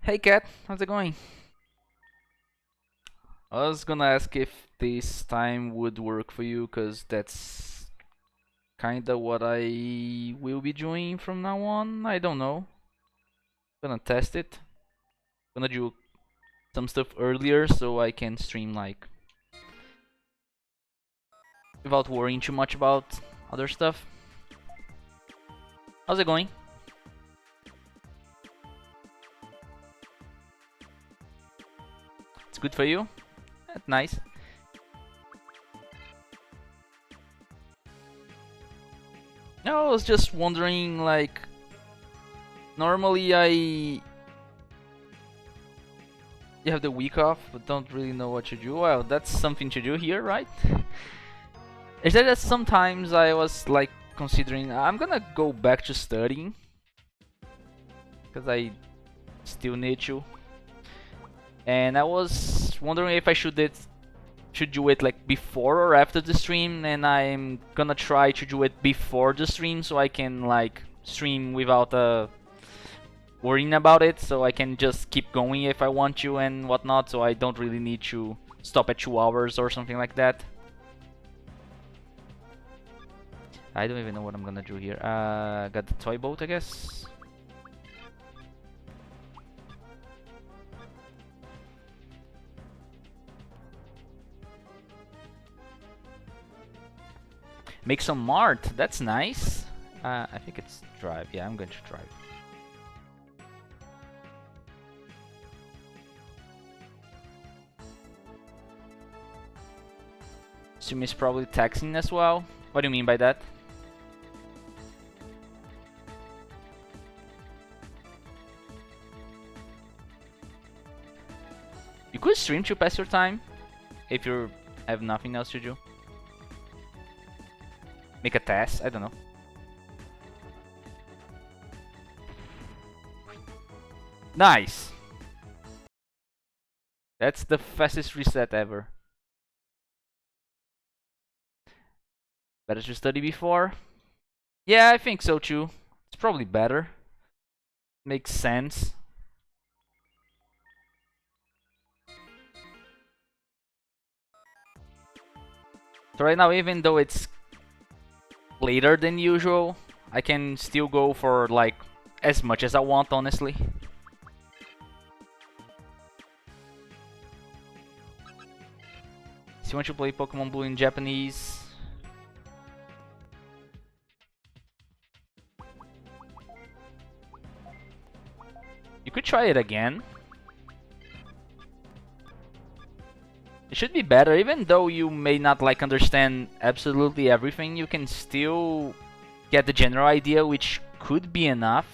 Hey Kat, how's it going? I was gonna ask if this time would work for you, cause that's kinda what I will be doing from now on. I don't know. Gonna test it. Gonna do some stuff earlier so I can stream like without worrying too much about other stuff. How's it going? It's good for you? That's nice. No, I was just wondering, like, normally you have the week off, but don't really know what to do. Well, that's something to do here, right? Is that sometimes I was like considering I'm gonna go back to studying because I still need to, and I was wondering if I should do it like before or after the stream, and I'm gonna try to do it before the stream so I can like stream without worrying about it, so I can just keep going if I want to and whatnot, so I don't really need to stop at 2 hours or something like that. I don't even know what I'm gonna do here. Got the toy boat, I guess. Make some mart. That's nice. I think it's drive. Yeah, I'm going to drive. Sumi is probably taxing as well. What do you mean by that? You could stream to pass your time if you have nothing else to do. Make a test, I don't know. Nice! That's the fastest reset ever. Better to study before? Yeah, I think so too. It's probably better. Makes sense. So right now, even though it's later than usual, I can still go for like as much as I want, honestly. So you want to play Pokemon Blue in Japanese? You could try it again. It should be better, even though you may not like understand absolutely everything, you can still get the general idea, which could be enough.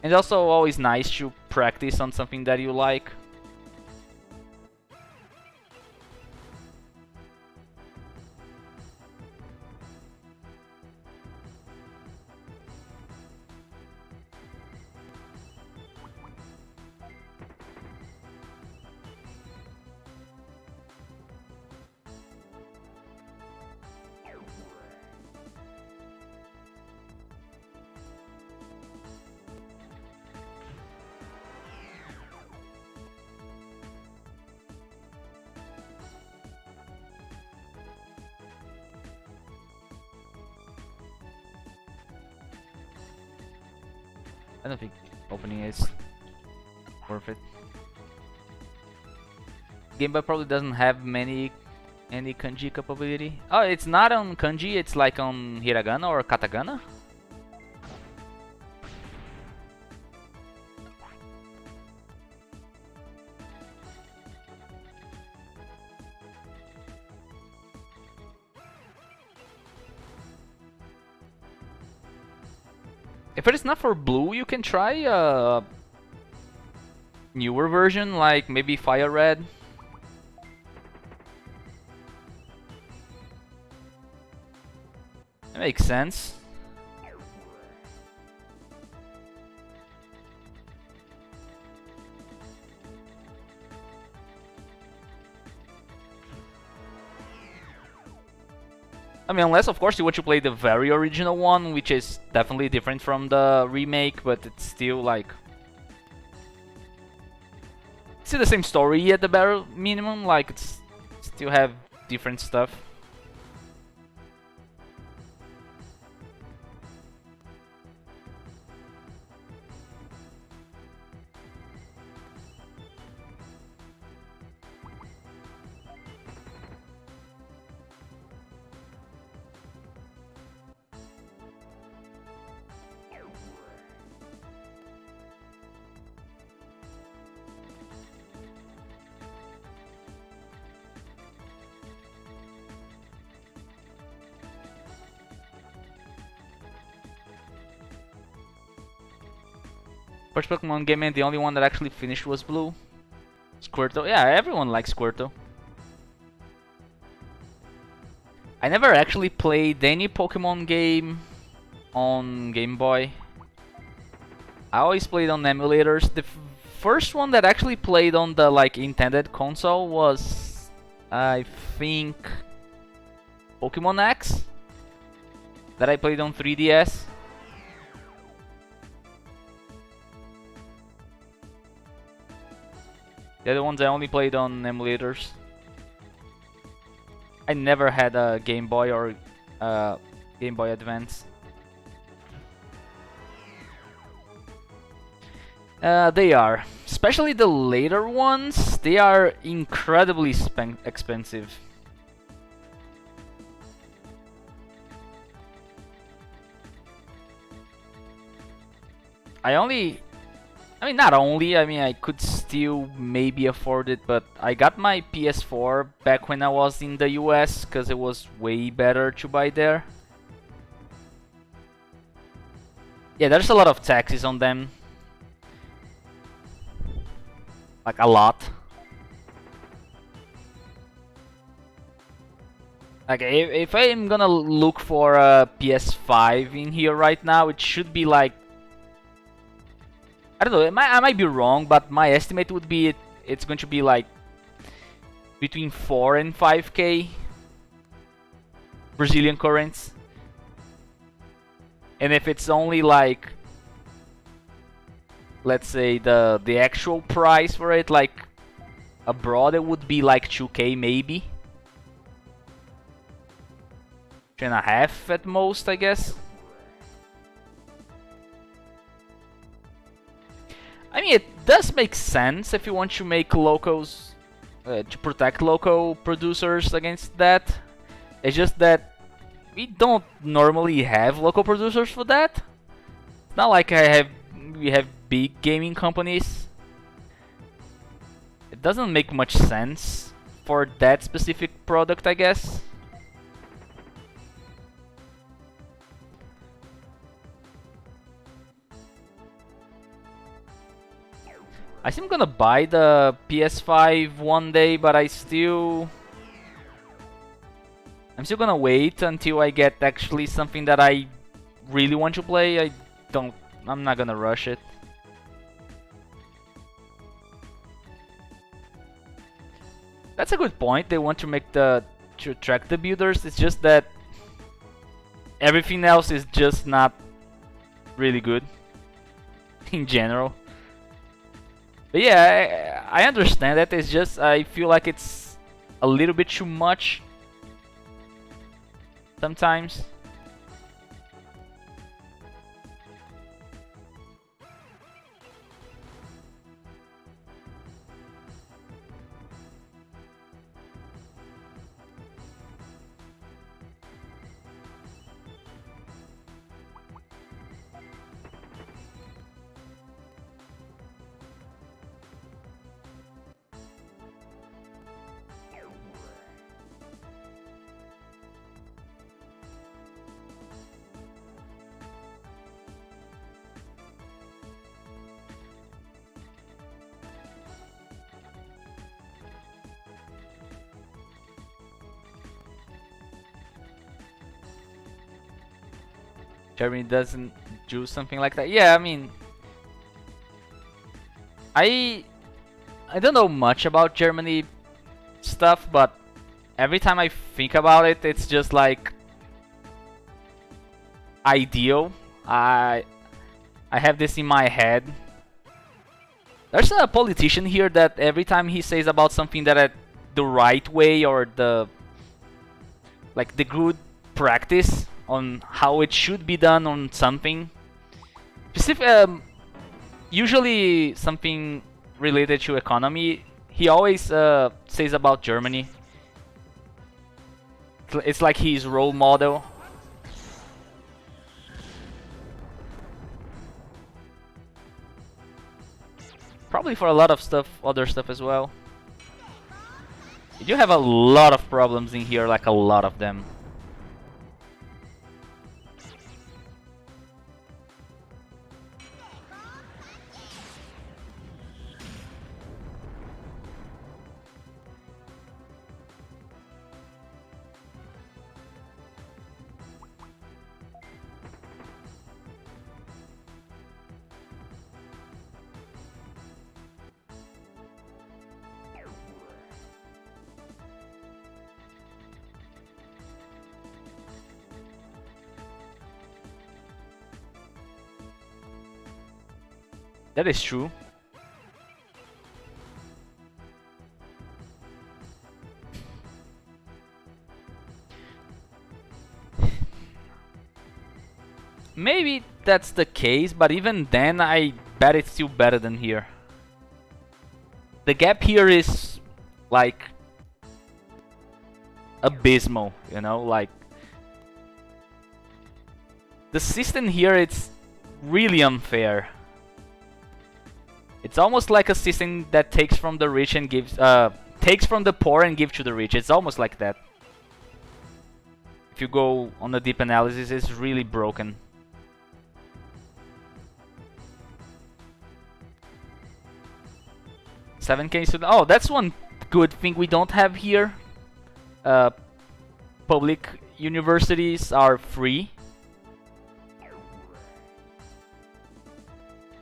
And it's also always nice to practice on something that you like. I don't think opening is worth it. Game Boy probably doesn't have any kanji capability. Oh, it's not on kanji, it's like on hiragana or katakana? If it is not for blue, you can try a newer version, like maybe Fire Red. That makes sense. I mean, unless of course you want to play the very original one, which is definitely different from the remake, but it's still like... It's still the same story at the bare minimum, like it's still have different stuff. First Pokemon game and the only one that actually finished was blue. Squirtle, yeah, everyone likes Squirtle. I never actually played any Pokemon game on Game Boy. I always played on emulators. The first one that actually played on the like intended console was, I think, Pokemon X, that I played on 3DS. The other ones I only played on emulators. I never had a Game Boy or Game Boy Advance. They are. Especially the later ones, they are incredibly expensive. I mean, not only, I mean, I could still maybe afford it, but I got my PS4 back when I was in the US, because it was way better to buy there. Yeah, there's a lot of taxes on them. Like, a lot. Like, if I'm gonna look for a PS5 in here right now, it should be like... I don't know, I might be wrong, but my estimate would be it's going to be like between 4 and 5k Brazilian currents. And if it's only like, let's say the actual price for it, like abroad, it would be like 2k maybe. 2.5 at most, I guess. I mean, it does make sense if you want to make locals, to protect local producers against that. It's just that we don't normally have local producers for that. It's not like we have big gaming companies. It doesn't make much sense for that specific product, I guess. I think I'm gonna buy the PS5 one day, but I'm still gonna wait until I get actually something that I really want to play. I'm not gonna rush it. That's a good point. They want to make to attract the builders. It's just that everything else is just not really good in general. But yeah, I understand that. It's just I feel like it's a little bit too much sometimes. Germany doesn't do something like that. Yeah, I mean, I I don't know much about Germany stuff, but every time I think about it, it's just like ideal. I I have this in my head. There's a politician here that every time he says about something that the right way or the like the good practice on how it should be done on something specific, usually something related to economy, he always says about Germany. It's like his role model. Probably for a lot of stuff, other stuff as well. You do have a lot of problems in here, like a lot of them. That is true. Maybe that's the case, but even then I bet it's still better than here. The gap here is like abysmal, you know, like the system here, it's really unfair. It's almost like a system that takes from the rich and gives takes from the poor and gives to the rich. It's almost like that. If you go on the deep analysis, it's really broken. $7K student. Oh, that's one good thing we don't have here. Public universities are free.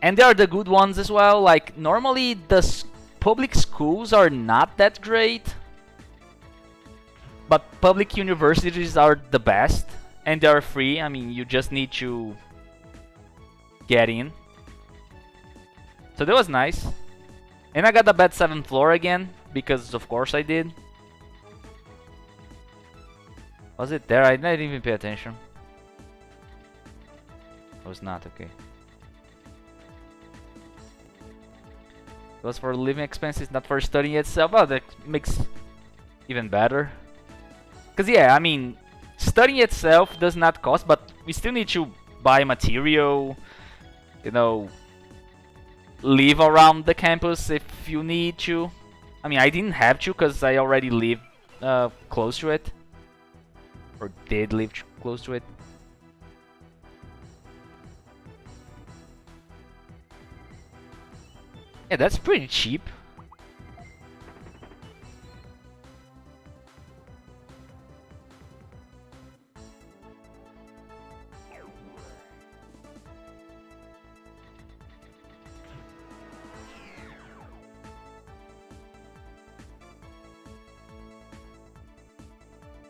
And they are the good ones as well. Like, normally the public schools are not that great. But public universities are the best. And they are free. I mean, you just need to get in. So that was nice. And I got the bad 7th floor again, because of course I did. Was it there? I didn't even pay attention. It was not, okay. It was for living expenses, not for studying itself. Oh, that makes even better. Because yeah, I mean, studying itself does not cost, but we still need to buy material, you know, live around the campus if you need to. I mean, I didn't have to because I already live close to it. Or did live close to it. Yeah, that's pretty cheap.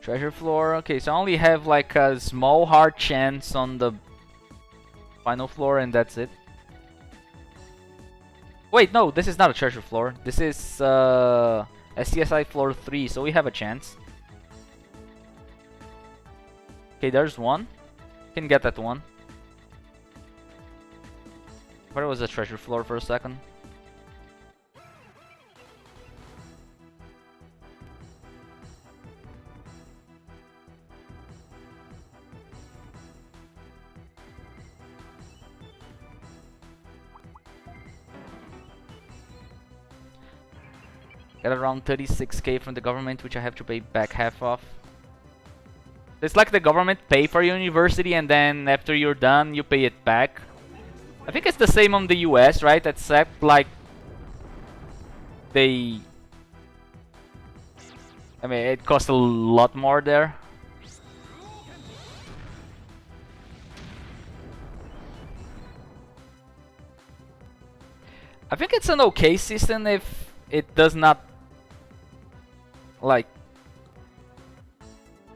Treasure floor. Okay, so I only have like a small hard chance on the final floor and that's it. Wait, no, this is not a treasure floor. This is SCSI floor 3, so we have a chance. Okay, there's one. Can get that one. Where was the treasure floor for a second? Get around 36k from the government, which I have to pay back half of. It's like the government pay for your university and then after you're done, you pay it back. I think it's the same on the US, right? Except like they... I mean, it costs a lot more there. it's an okay system if it does not like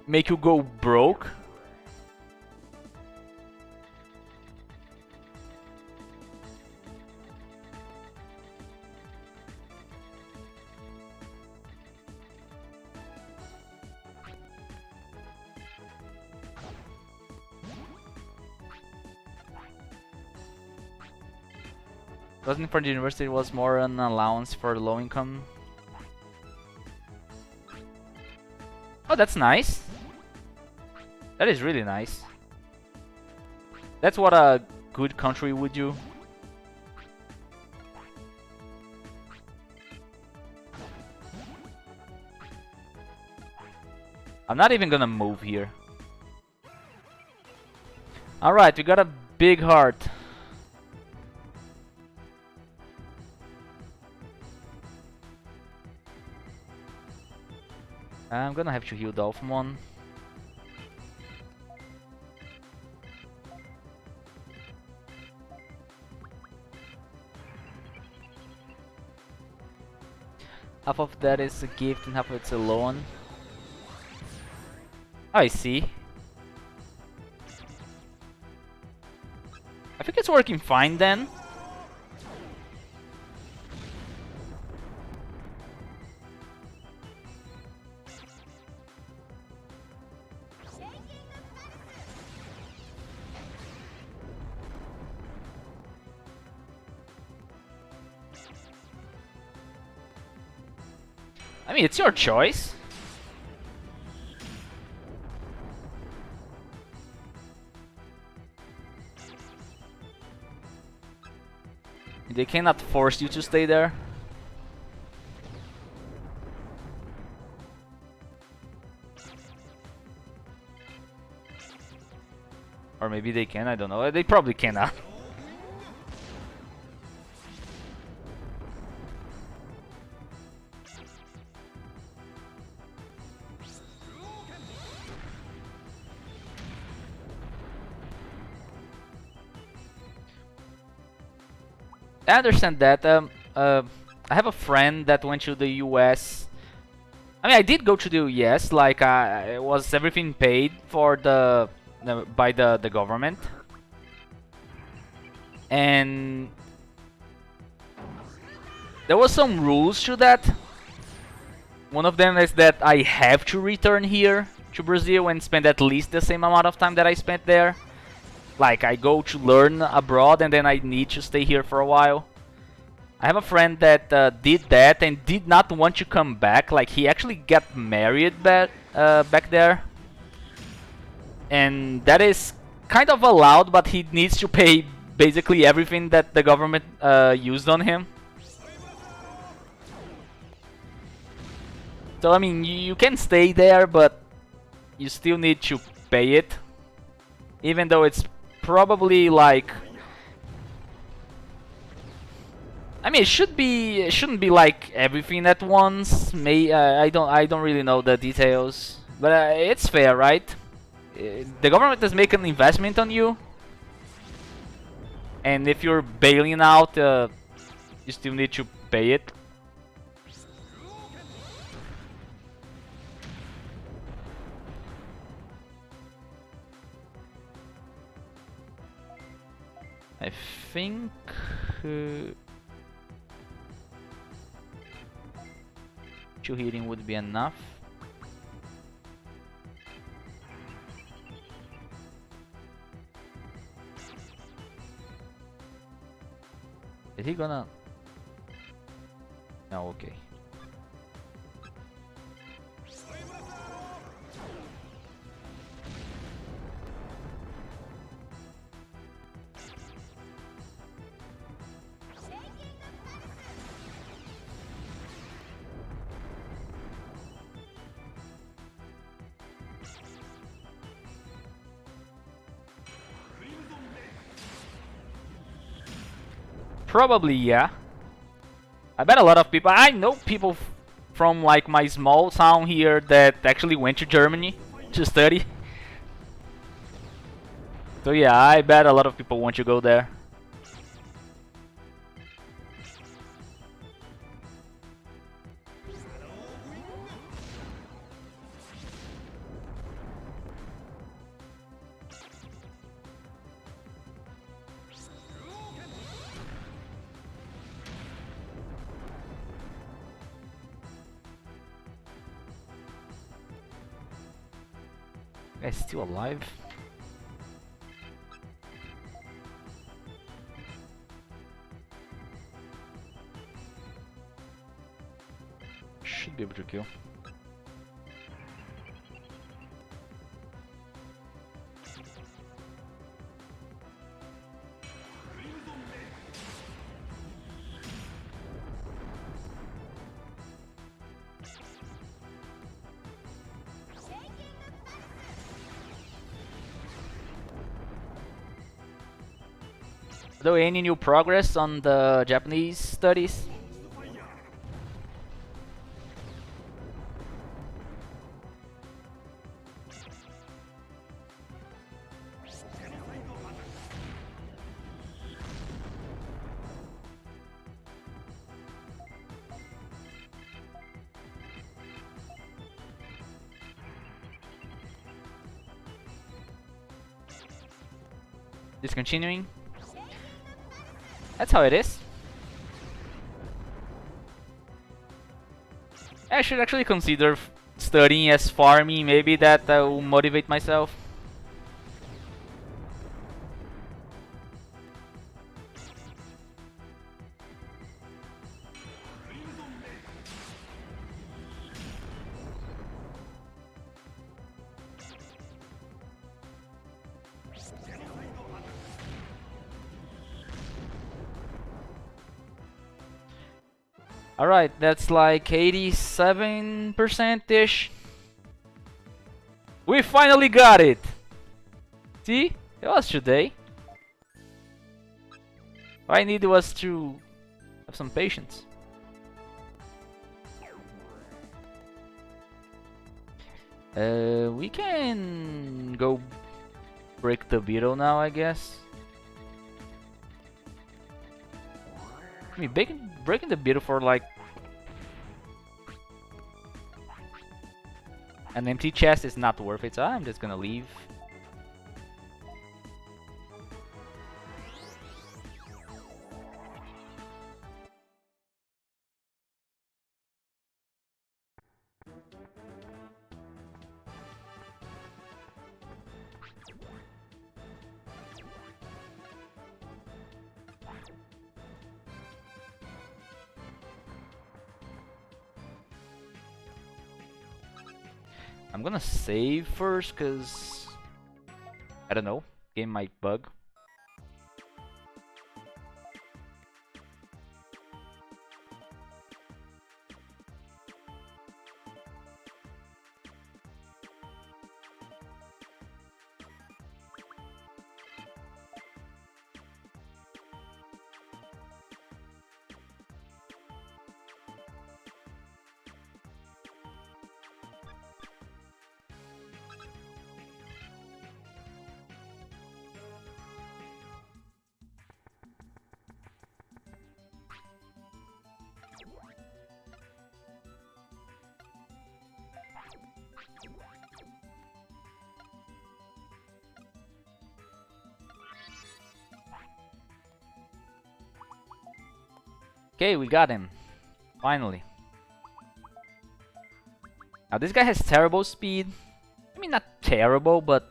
make you go broke. Wasn't for the university, was more an allowance for low income. Oh, that's nice. That is really nice. That's what a good country would do. I'm not even gonna move here. Alright, we got a big heart. I'm gonna have to heal Dolphimon. Half of that is a gift and half of it's a loan. I see. I think it's working fine then. I mean, it's your choice. They cannot force you to stay there. Or maybe they can, I don't know. They probably cannot. I understand that. I have a friend that went to the US. I mean, I did go to the US. Like, it was everything paid for by the government, and there was some rules to that. One of them is that I have to return here to Brazil and spend at least the same amount of time that I spent there. Like, I go to learn abroad and then I need to stay here for a while. I have a friend that did that and did not want to come back. Like, he actually got married back there. And that is kind of allowed, but he needs to pay basically everything that the government used on him. So, I mean, you can stay there, but you still need to pay it. Even though it's probably like, I mean, it shouldn't be like everything at once. I don't really know the details, but it's fair, right? The government is making an investment on you, and if you're bailing out, you still need to pay it. I think 2 hitting would be enough. Is he gonna? No, okay. Probably, yeah. I bet a lot of people. I know people from like my small town here that actually went to Germany to study. So yeah, I bet a lot of people want to go there. Guy's still alive. Should be able to kill. Though, any new progress on the Japanese studies? Discontinuing. That's how it is. I should actually consider studying as farming. Maybe that will motivate myself. Alright, that's like 87%-ish. We finally got it! See? It was today. All I needed was to have some patience. We can go break the beetle now, I guess. I mean, breaking the beetle for like an empty chest is not worth it, so I'm just gonna leave. I'm gonna save first, cause I don't know, game might bug. Okay, we got him. Finally. Now this guy has terrible speed. I mean, not terrible, but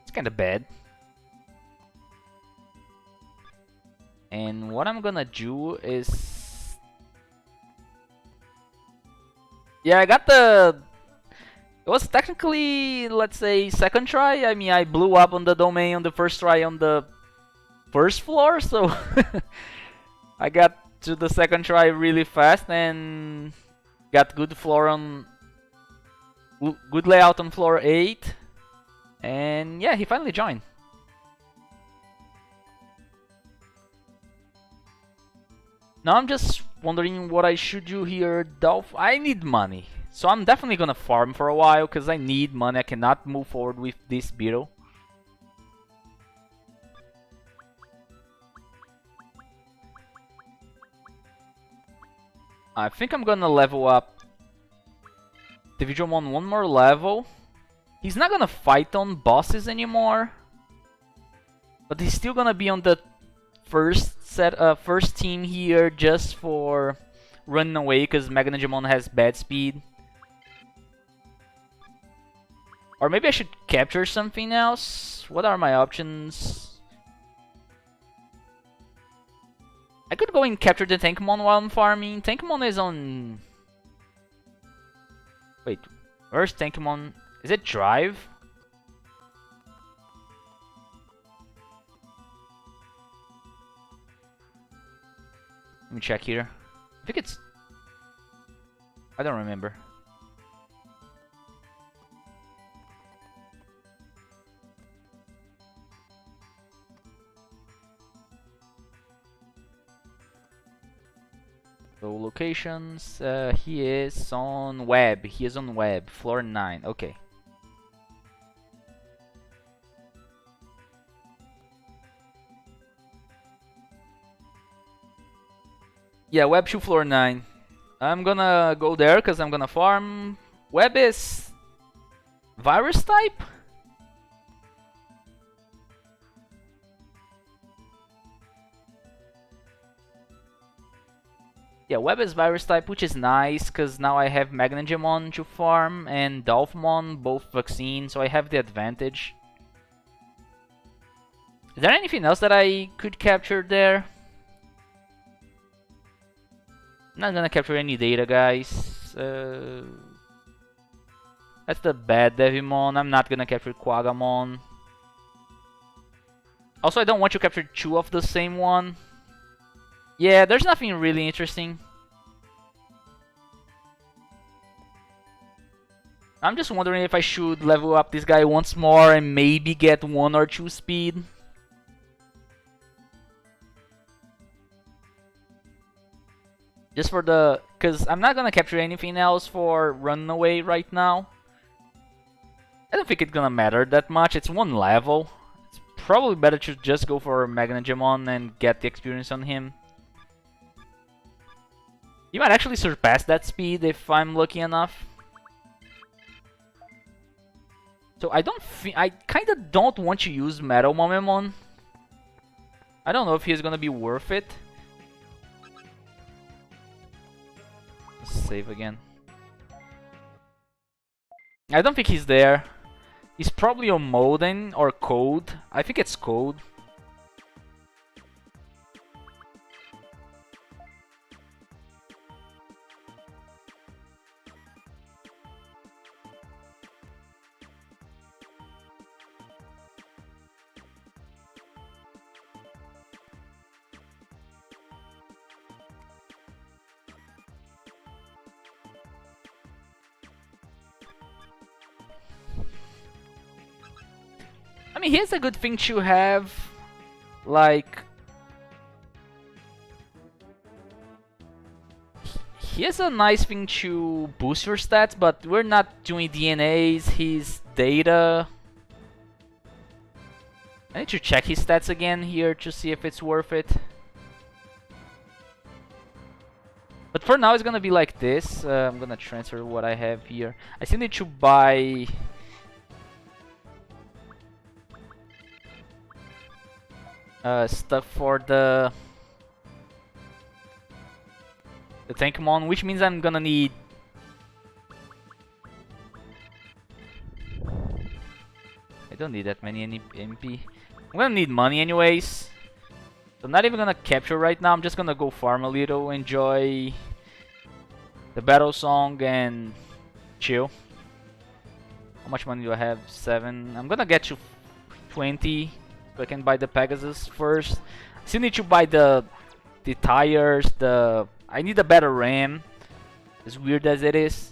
it's kinda bad. And what I'm gonna do is... yeah, I got the... it was technically, let's say, second try. I mean, I blew up on the domain on the first try on the first floor, so... I got to the second try really fast and got good floor on... good layout on floor 8. And yeah, he finally joined. Now I'm just wondering what I should do here. I need money. So I'm definitely gonna farm for a while because I need money. I cannot move forward with this beetle. I think I'm gonna level up the Digimon one more level. He's not gonna fight on bosses anymore, but he's still gonna be on the first team here just for running away because Mega Digimon has bad speed. Or maybe I should capture something else? What are my options? I could go and capture the Tankmon while I'm farming. Tankmon is on... Wait, where's Tankmon? Is it Drive? Let me check here. I think it's... I don't remember. So locations, he is on web. He is on web, floor 9. Okay. Yeah, web 2, floor 9. I'm gonna go there because I'm gonna farm. Web is virus type? Yeah, web is virus type, which is nice because now I have Magnangemon to farm and Dolphmon, both vaccine, so I have the advantage. Is there anything else that I could capture there? I'm not gonna capture any data, guys. That's the bad Devimon. I'm not gonna capture Quagamon. Also, I don't want to capture two of the same one. Yeah, there's nothing really interesting. I'm just wondering if I should level up this guy once more and maybe get 1 or 2 speed. Just for the... Because I'm not gonna capture anything else for Runaway right now. I don't think it's gonna matter that much. It's 1 level. It's probably better to just go for Magnangemon and get the experience on him. He might actually surpass that speed if I'm lucky enough. So I kind of don't want to use Metal Momemon. I don't know if he's gonna be worth it. Let's save again. I don't think he's there. He's probably on Molden or Code. I think it's Code. I mean, here's a good thing to have, like... Here's a nice thing to boost your stats, but we're not doing DNAs, he's data. I need to check his stats again here to see if it's worth it. But for now, it's gonna be like this. I'm gonna transfer what I have here. I still need to buy... stuff for the Tankmon, which means I'm gonna need... I don't need that many MP. I'm gonna need money anyways. So I'm not even gonna capture right now, I'm just gonna go farm a little, enjoy the battle song and chill. How much money do I have? 7. I'm gonna get to 20 so I can buy the Pegasus first. Still need to buy the tires, I need a better RAM, as weird as it is.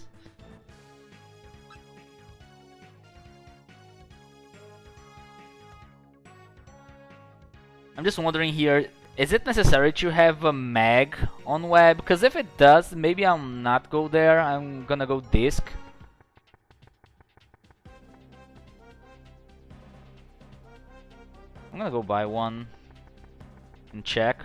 I'm just wondering here, is it necessary to have a mag on web? Because if it does, maybe I'll not go there, I'm gonna go disc. I'm gonna go buy one and check.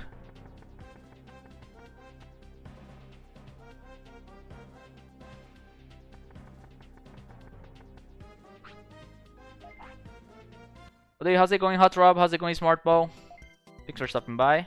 Hey, how's it going, Hot Rob? How's it going, Smart Ball? Thanks for stopping by.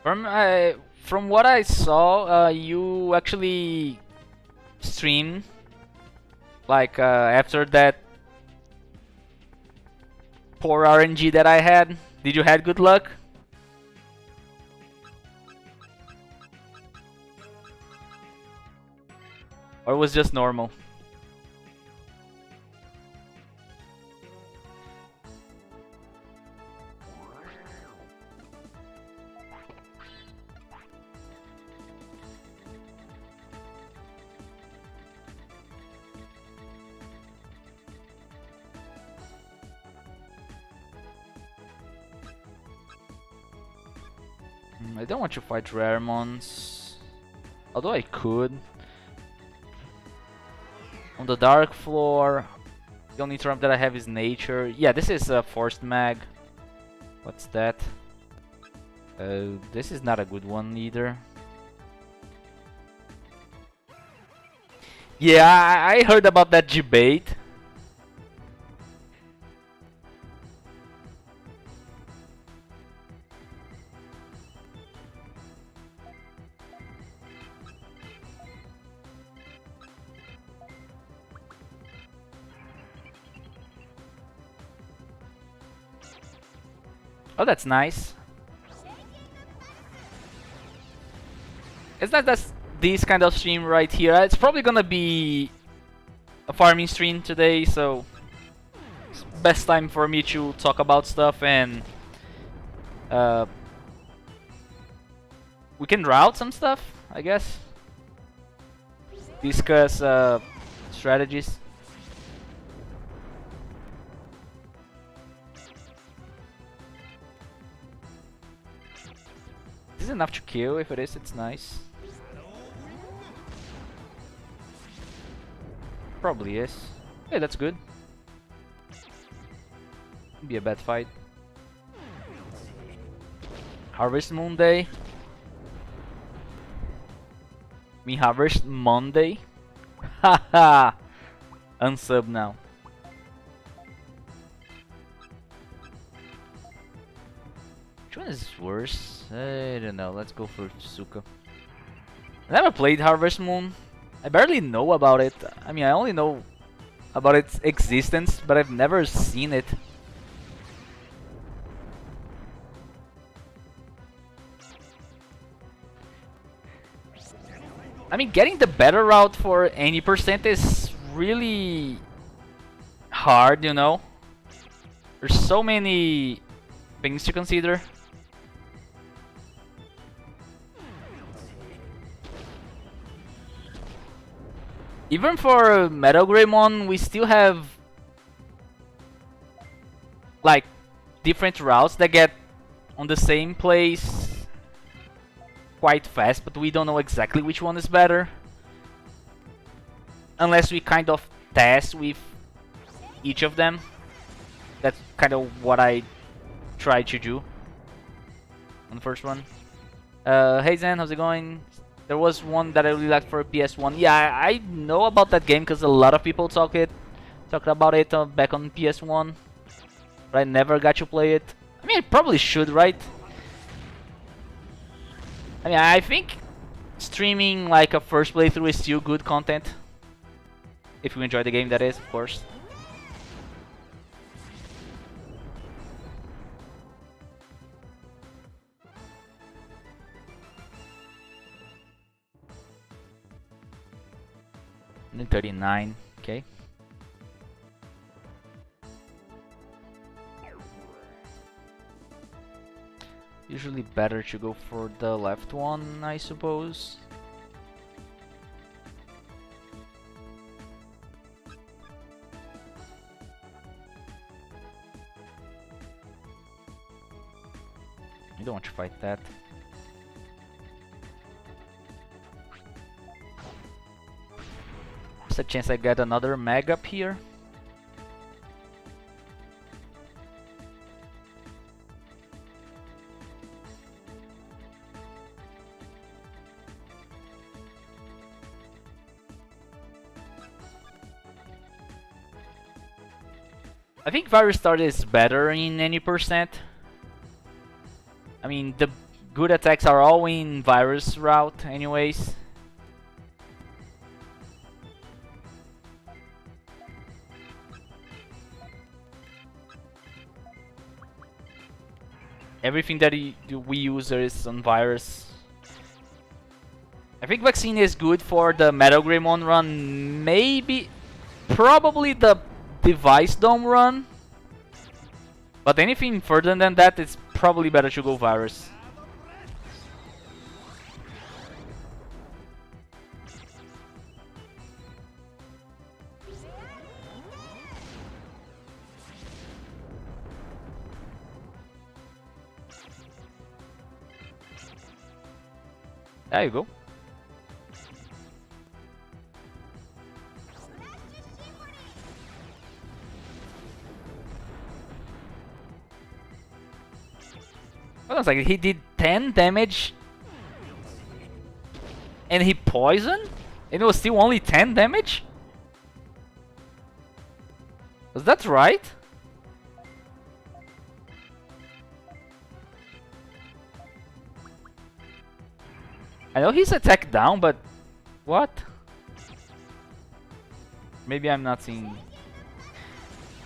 From what I saw, you actually streamed like after that poor RNG that I had. Did you had good luck? Or was just normal? I don't want to fight Raremons, although I could. On the dark floor, the only trump that I have is nature. Yeah, this is a forced mag. What's that? This is not a good one either. Yeah, I heard about that debate. Oh, that's nice. It's not that this kind of stream right here. It's probably gonna be a farming stream today, so it's best time for me to talk about stuff and we can route some stuff, I guess. Discuss strategies. This is enough to kill. If it is, it's nice. Probably is. Yeah, that's good. Be a bad fight. Harvest Moon Day. Me Harvest Monday. Haha. Unsub now. Which one is worse? I don't know. Let's go for Tsuka. I never played Harvest Moon. I barely know about it. I mean, I only know about its existence, but I've never seen it. I mean, getting the better route for any percent is really hard, you know? There's so many things to consider. Even for Metal Greymon, we still have like different routes that get on the same place quite fast, but we don't know exactly which one is better. Unless we kind of test with each of them. That's kind of what I tried to do on the first one. Hey Zen, how's it going? There was one that I really liked for PS1. Yeah, I know about that game because a lot of people talked about it back on PS1. But I never got to play it. I mean, I probably should, right? I mean, I think streaming like a first playthrough is still good content. If you enjoy the game, that is, of course. And 39, okay. Usually better to go for the left one, I suppose. You don't want to fight that. There's a chance I get another mag up here. I think Virus Start is better in any percent. I mean, the good attacks are all in virus route anyways. Everything that we use is on virus. I think vaccine is good for the Metal Greymon run, maybe, probably the Device Dome run. But anything further than that, it's probably better to go virus. There you go. Hold on a second, he did 10 damage and he poisoned? And it was still only 10 damage? Was that right? I know he's attack down, but what? Maybe I'm not seeing.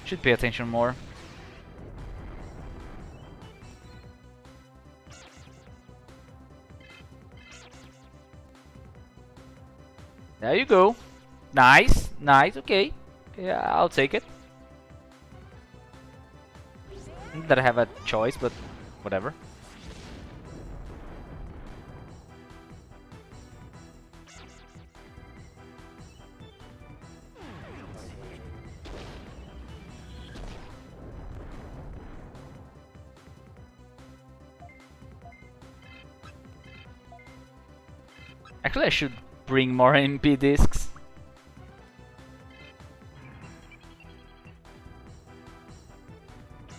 Should pay attention more. There you go. Nice, nice, okay. Yeah, I'll take it. Not that I have a choice, but whatever. Actually, I should bring more MP discs.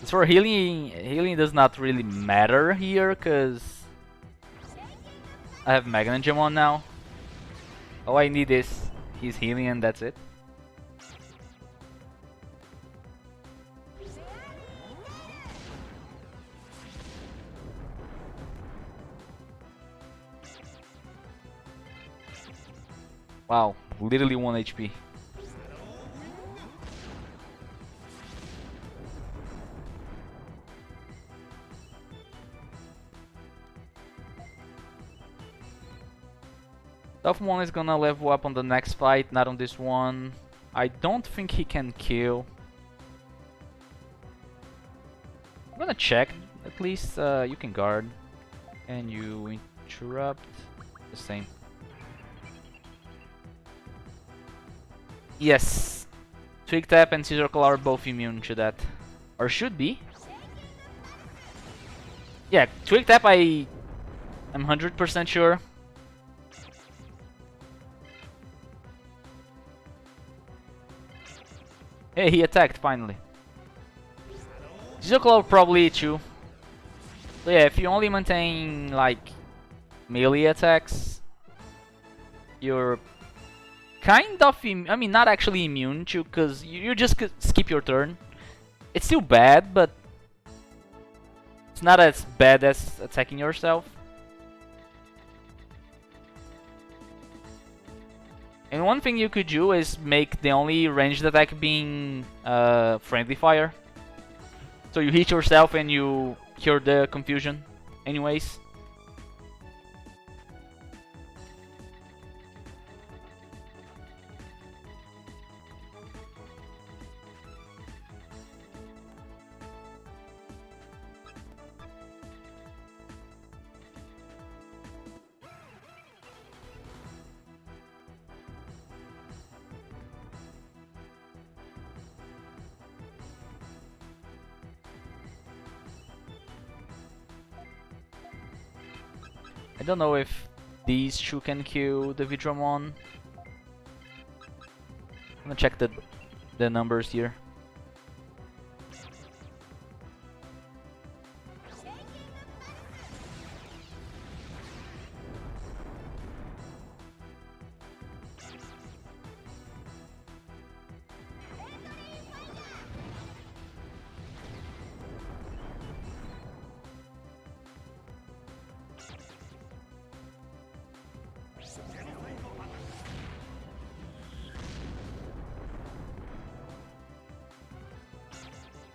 As for healing, healing does not really matter here, cause I have Digimon now. All I need is his healing and that's it. Wow, literally 1 HP. Sophomore is gonna level up on the next fight, not on this one. I don't think he can kill. I'm gonna check at least. You can guard. And you interrupt. The same. Yes. Twig Tap and Scissor Claw are both immune to that. Or should be. Yeah, Twig Tap I'm 100% sure. Hey, he attacked finally. Scissor Claw probably too. So yeah, if you only maintain like melee attacks, you're kind of, I mean, not actually immune to, because you just skip your turn. It's still bad, but it's not as bad as attacking yourself. And one thing you could do is make the only ranged attack being friendly fire. So you hit yourself and you cure the confusion anyways. I don't know if these two can kill the Digimon. I'm gonna check the numbers here.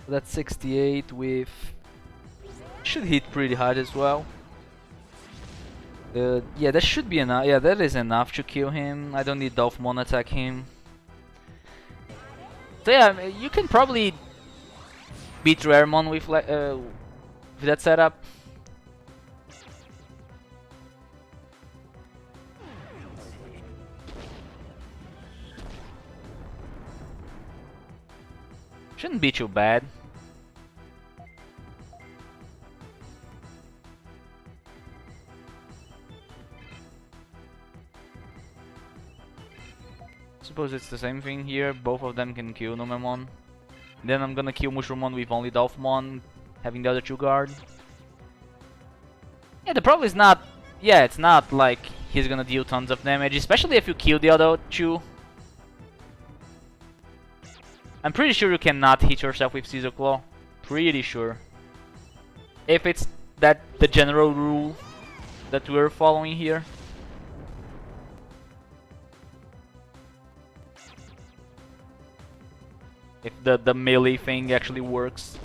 So that's 68 with... Should hit pretty hard as well. Yeah, that should be enough. Yeah, that is enough to kill him. I don't need Dolphmon attack him. So yeah, you can probably beat Raremon with that setup. Shouldn't be too bad. Suppose it's the same thing here. Both of them can kill Numemon. Then I'm gonna kill Mushroomon with only Dolphmon, having the other two guard. Yeah, the problem is not... Yeah, it's not like he's gonna deal tons of damage, especially if you kill the other two. I'm pretty sure you cannot hit yourself with Scissor Claw. Pretty sure. If it's the general rule that we're following here. If the melee thing actually works.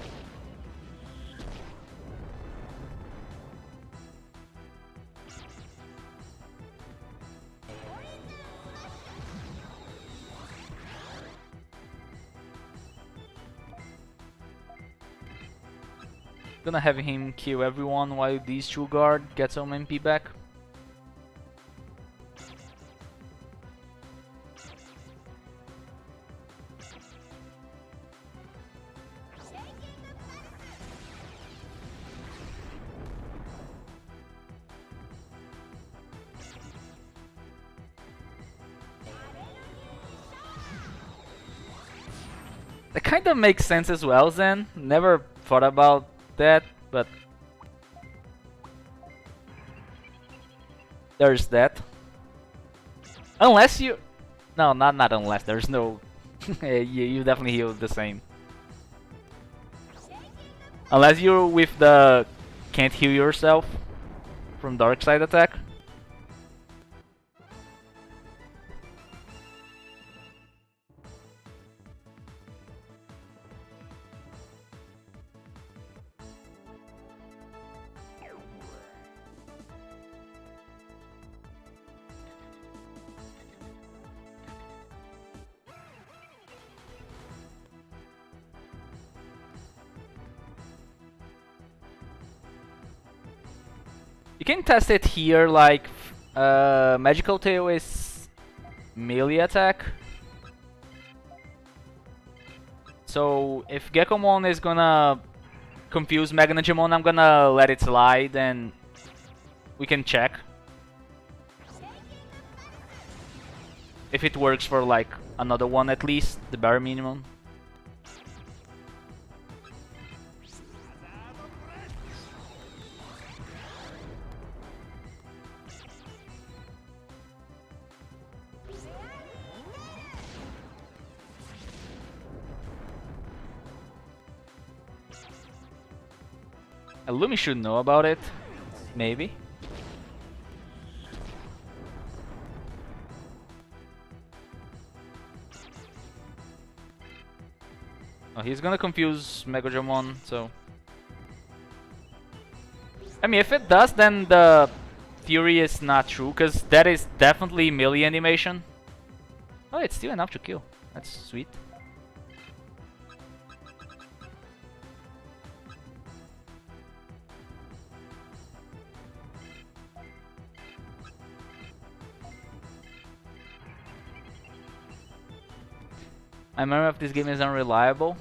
Gonna have him kill everyone while these two guard get some MP back. That kinda makes sense as well, Zen. Never thought about that, but there's that. Unless you... No, not unless. There's no... you definitely heal the same. Unless you're with the... Can't heal yourself from dark side attack. You can test it here, like, Magical Tail is melee attack. So if Geckomon is gonna confuse Magnagimon, I'm gonna let it slide and we can check. If it works for like another one at least, the bare minimum. Lumi should know about it, maybe. Oh, he's gonna confuse Megadramon, so... I mean, if it does, then the theory is not true, because that is definitely melee animation. Oh, it's still enough to kill. That's sweet. I remember if this game is unreliable.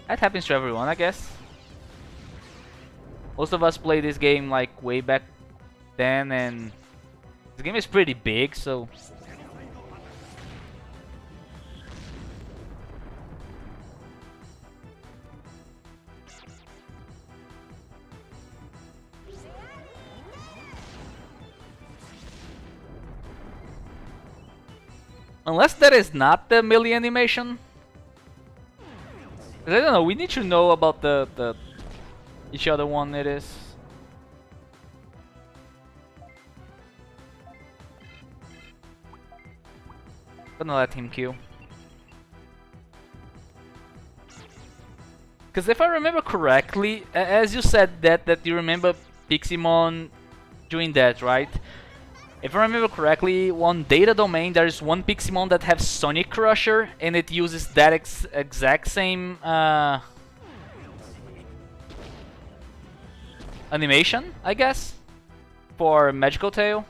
That happens to everyone, I guess. Most of us play this game like way back then, and this game is pretty big, so... Unless that is not the melee animation. 'Cause I don't know, we need to know about the each other one it is. Gonna let him kill. Because if I remember correctly, as you said that you remember Piximon doing that, right? If I remember correctly, on Data Domain there is one Piximon that has Sonic Crusher, and it uses that exact same animation, I guess, for Magical Tail.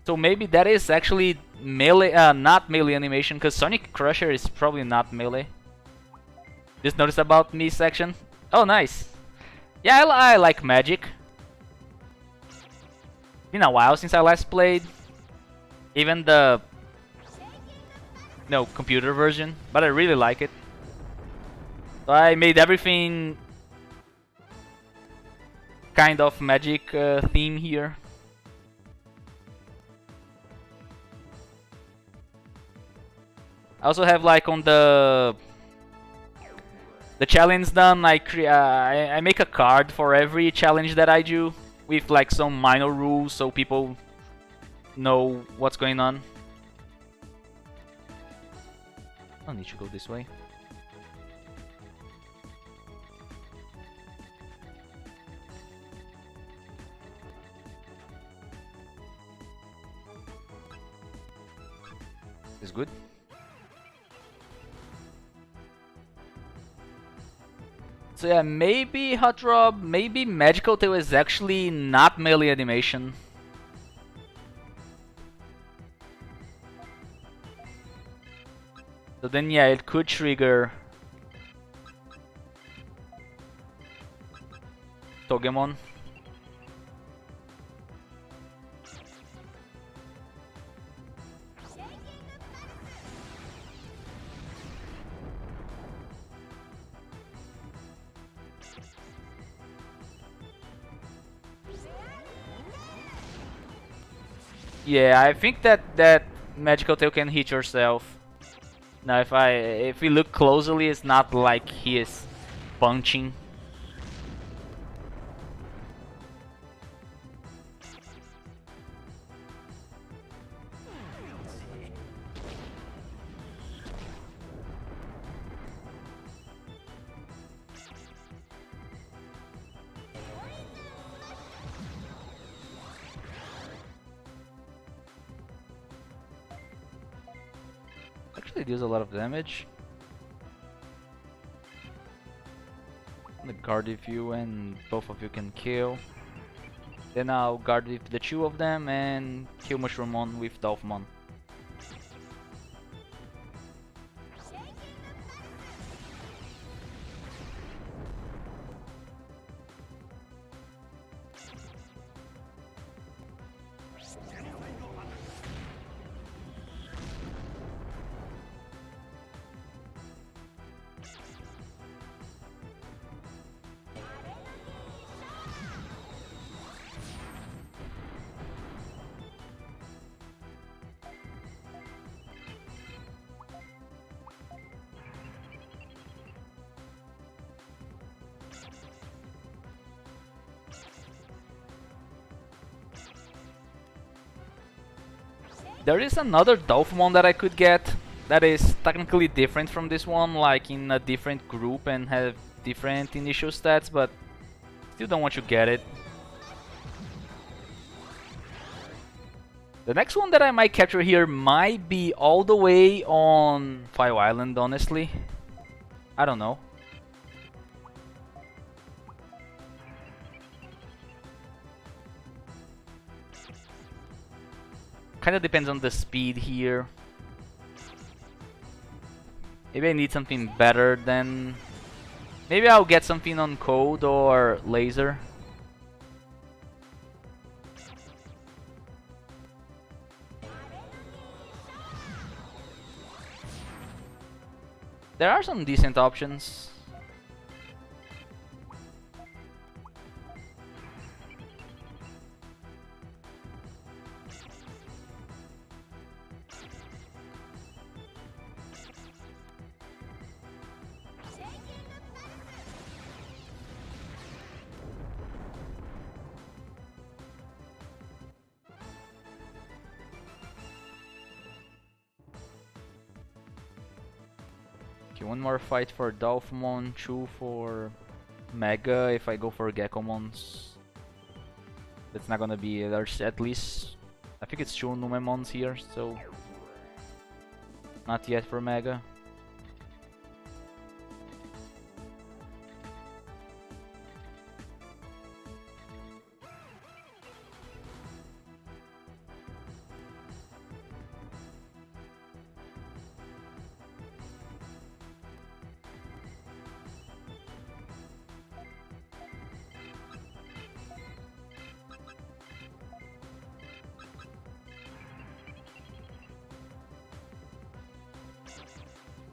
So maybe that is actually melee, not melee animation, because Sonic Crusher is probably not melee. Just notice about me section. Oh, nice. Yeah, I like Magic. Been a while since I last played. Even the computer version, but I really like it. So I made everything kind of Magic theme here. I also have like on the challenge done, I make a card for every challenge that I do with like some minor rules so people know what's going on. I don't need to go this way. Is good. So yeah, maybe Hot Drop, maybe Magical Tail is actually not melee animation. So then yeah, it could trigger Togemon. Yeah, I think that Magical Tail can hit yourself. Now if we look closely, it's not like he is punching. Actually, it deals a lot of damage. The guard with you, and both of you can kill. Then I'll guard with the two of them and kill Mushroomon with Dolphmon. There is another Dolphmon that I could get that is technically different from this one, like in a different group and have different initial stats, but still don't want to get it. The next one that I might capture here might be all the way on Fire Island, honestly. I don't know. Kinda depends on the speed here. Maybe I need something better than... Maybe I'll get something on Code or Laser. There are some decent options. Okay, one more fight for Dolphmon, 2 for Mega. If I go for Gekomons, that's not gonna be. There's at least, I think it's 2 Numemons here, so not yet for Mega.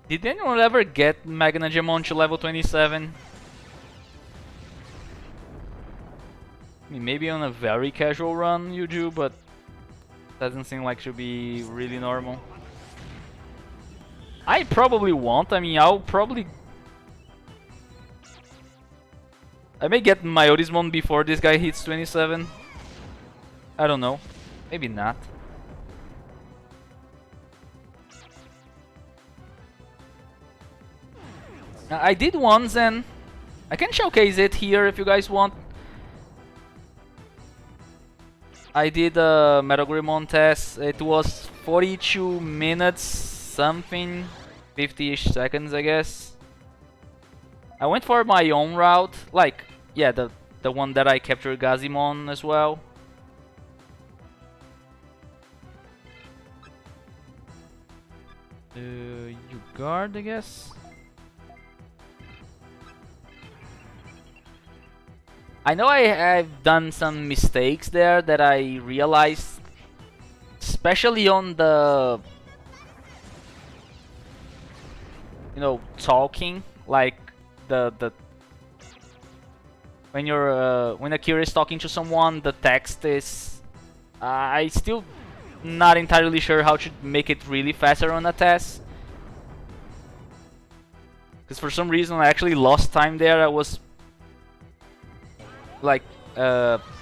Did anyone ever get Magnagimon to level 27? I mean, maybe on a very casual run you do, but doesn't seem like to be really normal. I probably won't. I mean, I'll probably... I may get Myodismon before this guy hits 27. I don't know. Maybe not. I did once, and I can showcase it here if you guys want. I did a Metagrimon test. It was 42 minutes something, 50-ish seconds, I guess. I went for my own route, like, yeah, the one that I captured Gazimon as well. You guard, I guess. I know I've done some mistakes there that I realized, especially on the, you know, talking, like the when you're when Akira is talking to someone, the text is I still not entirely sure how to make it really faster on a test, because for some reason I actually lost time there. I was like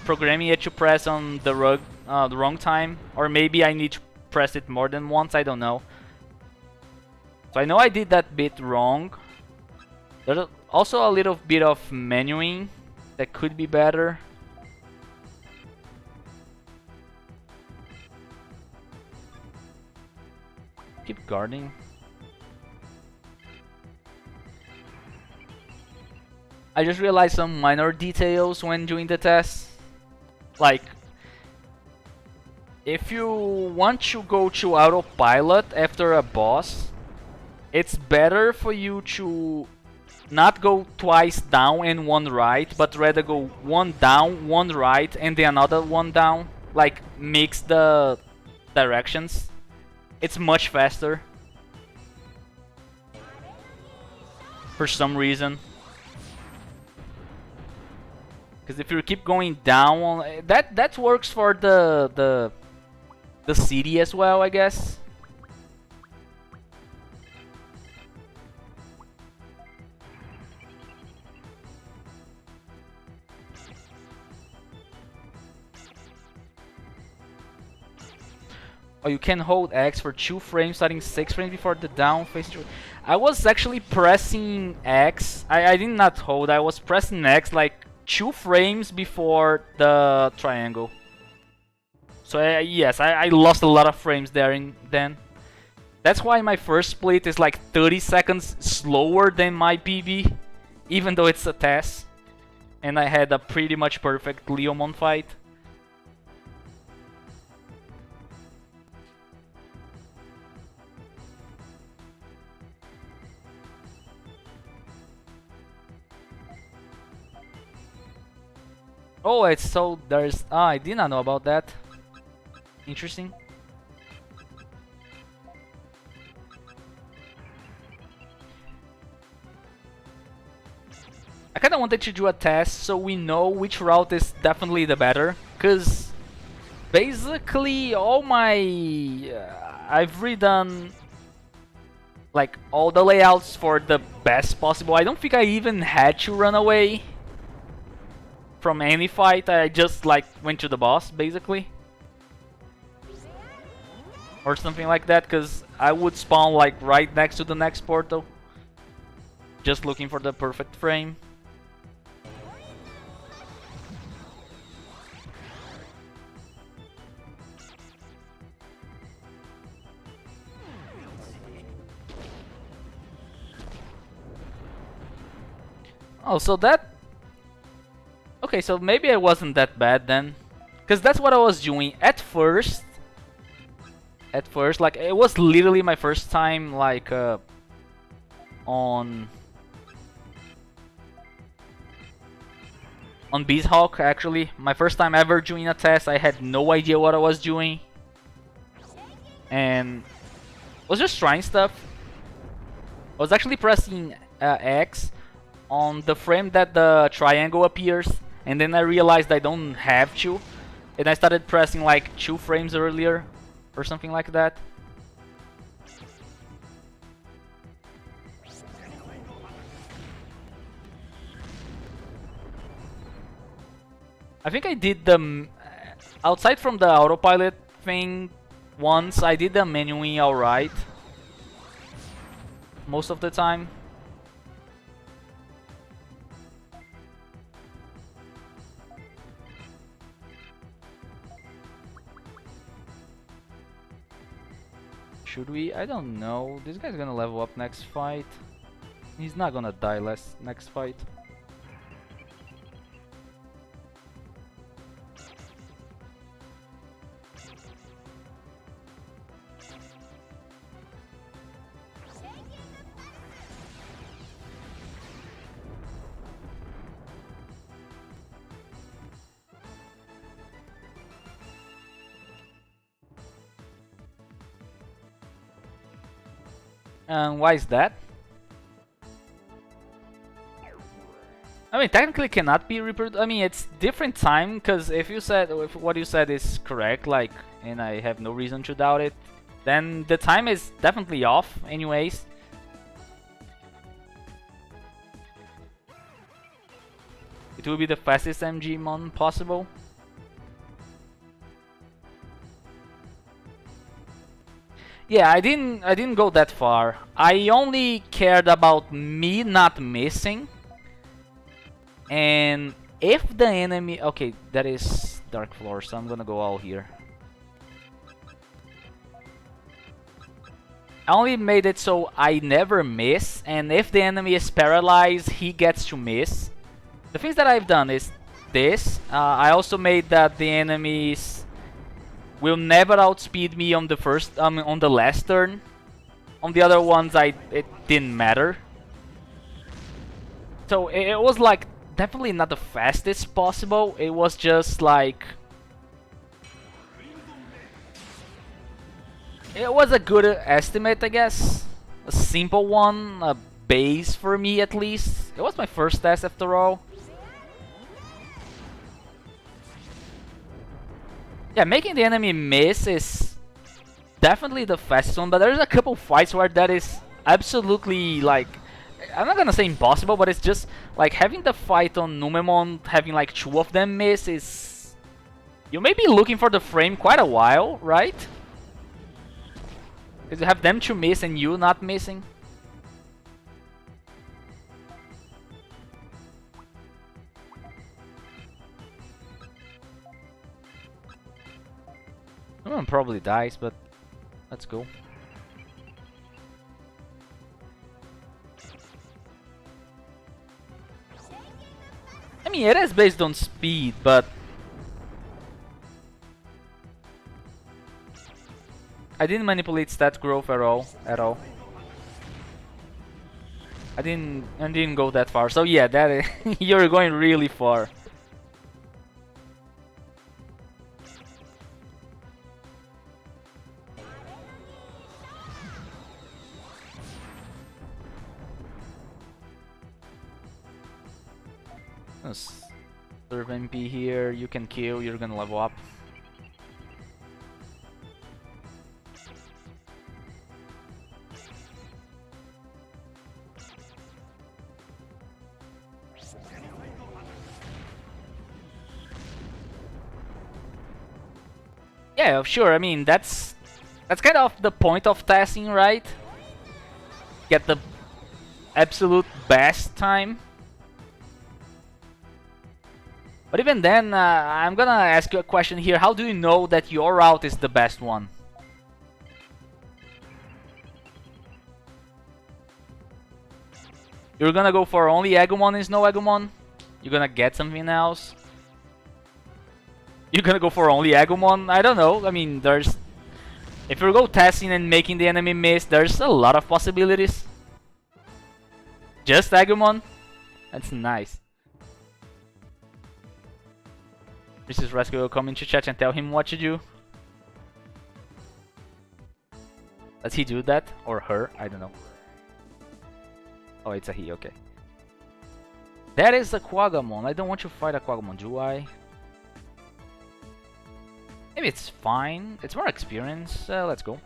programming it to press on the wrong time, or maybe I need to press it more than once, I don't know. So I know I did that bit wrong. There's also a little bit of menuing that could be better. Keep guarding. I just realized some minor details when doing the test. Like, if you want to go to autopilot after a boss, it's better for you to not go twice down and one right, but rather go one down, one right, and then another one down. Like, mix the directions. It's much faster. For some reason. Because if you keep going down, that works for the city as well, I guess. Oh, you can hold X for 2 frames, starting 6 frames before the down face. I was actually pressing X. I did not hold. I was pressing X like 2 frames before the triangle. So yes, I lost a lot of frames there then. That's why my first split is like 30 seconds slower than my PB, even though it's a test. And I had a pretty much perfect Leomon fight. Oh, it's so there's I did not know about that. Interesting. I kinda wanted to do a test so we know which route is definitely the better, cause basically all my I've redone like all the layouts for the best possible. I don't think I even had to run away from any fight. I just like went to the boss basically, or something like that, because I would spawn like right next to the next portal. just looking for the perfect frame. Oh, so that... Okay, so maybe I wasn't that bad then. Because that's what I was doing at first. At first, like, it was literally my first time, like, on Beeshawk, actually. My first time ever doing a test. I had no idea what I was doing. And was just trying stuff. I was actually pressing X on the frame that the triangle appears, and then I realized I don't have to, and I started pressing like 2 frames earlier or something like that. I think I did the outside from the autopilot thing once. I did the menuing alright most of the time. Should we? I don't know. This guy's gonna level up next fight. He's not gonna die next fight. And why is that? I mean, technically cannot be reproduced. I mean, it's different time, because if what you said is correct, like, and I have no reason to doubt it, then the time is definitely off anyways. It will be the fastest Digimon possible. Yeah, I didn't go that far. I only cared about me not missing. And if the enemy... Okay, that is Dark Floor, so I'm gonna go all here. I only made it so I never miss, and if the enemy is paralyzed, he gets to miss. The things that I've done is this. I also made that the enemies will never outspeed me on the on the last turn. On the other ones, it didn't matter. So it was like definitely not the fastest possible. It was just like it was a good estimate, I guess. A simple one, a base for me at least. It was my first test after all. Yeah, making the enemy miss is definitely the fastest one, but there's a couple fights where that is absolutely, like, I'm not gonna say impossible, but it's just like having the fight on Numemon, having like 2 of them miss is... You may be looking for the frame quite a while, right? Because you have them to miss and you not missing. Numemon probably dies, but let's go. I mean, it is based on speed, but I didn't manipulate stat growth at all. I didn't go that far. So yeah, that is you're going really far. Serve MP here, you can kill, you're gonna level up. Yeah, sure, I mean, that's kind of the point of testing, right? Get the absolute best time. But even then, I'm gonna ask you a question here. How do you know that your route is the best one? You're gonna go for only Agumon and Snow Agumon? You're gonna get something else? You're gonna go for only Agumon? I don't know. I mean, there's... If you go testing and making the enemy miss, there's a lot of possibilities. Just Agumon? That's nice. Mrs. Rescue will come into chat and tell him what to do. Does he do that? Or her? I don't know. Oh, it's a he, okay. That is a Quagamon. I don't want to fight a Quagamon, do I? Maybe it's fine. It's more experience. Let's go.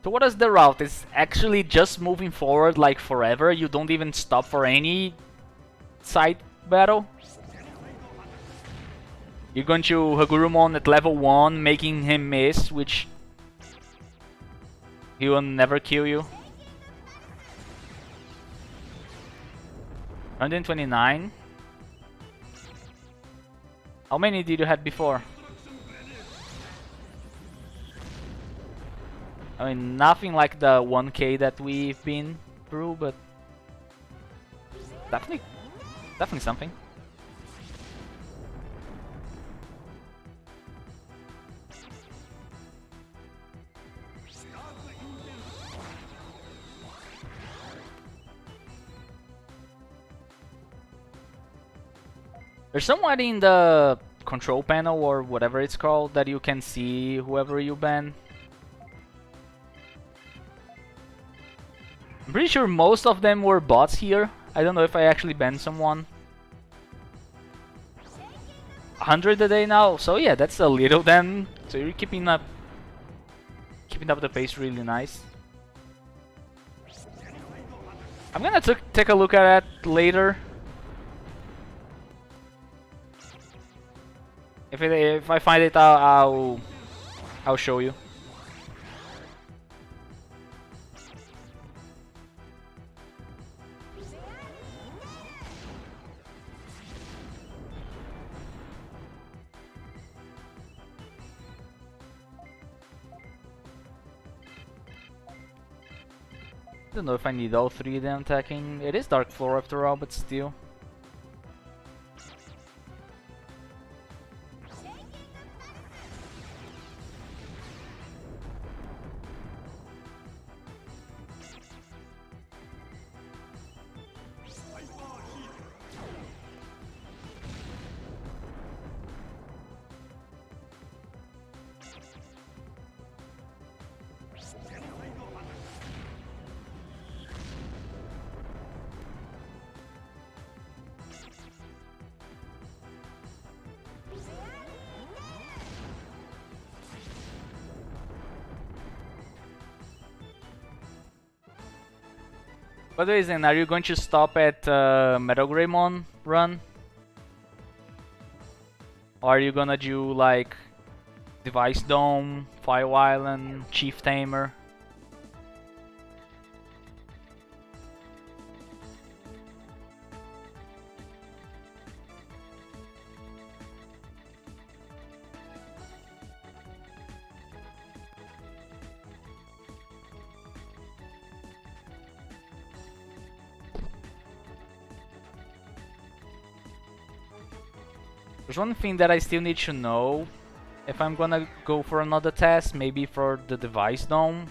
So what is the route? It's actually just moving forward like forever. You don't even stop for any side battle. You're going to Hagurumon at level 1, making him miss, which he will never kill you. 129. How many did you have before? I mean, nothing like the 1k that we've been through, but definitely something. There's someone in the control panel or whatever it's called that you can see whoever you ban. I'm pretty sure most of them were bots here. I don't know if I actually banned someone. 100 a day now, so yeah, that's a little then. So you're keeping up the pace really nice. I'm gonna take a look at it later. If I find it, I'll show you. I don't know if I need all three of them attacking. It is Dark Floor after all, but still. By the way, Zen, are you going to stop at Metal Greymon run? Or are you gonna do like Device Dome, Fire Island, Chief Tamer? There's one thing that I still need to know if I'm gonna go for another test, maybe for the Device Dome.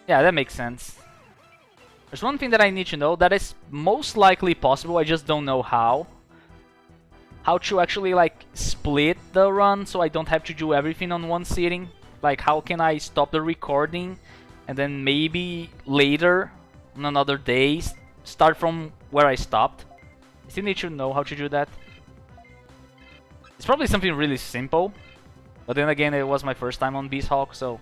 Yeah, that makes sense. There's one thing that I need to know that is most likely possible, I just don't know how. How to actually like split the run so I don't have to do everything on one sitting. Like how can I stop the recording and then maybe later on another day start from where I stopped. I still need to know how to do that. It's probably something really simple. But then again, it was my first time on Beast Hulk, so...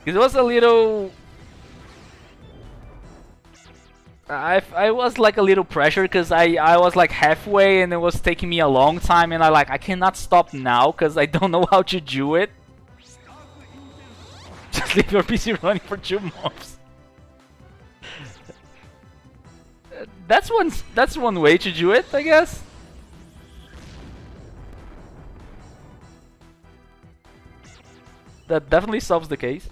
It was a little... I was like a little pressure because I was like halfway and it was taking me a long time and I cannot stop now because I don't know how to do it. Just leave your PC running for 2 months. That's one way to do it, I guess. That definitely solves the case.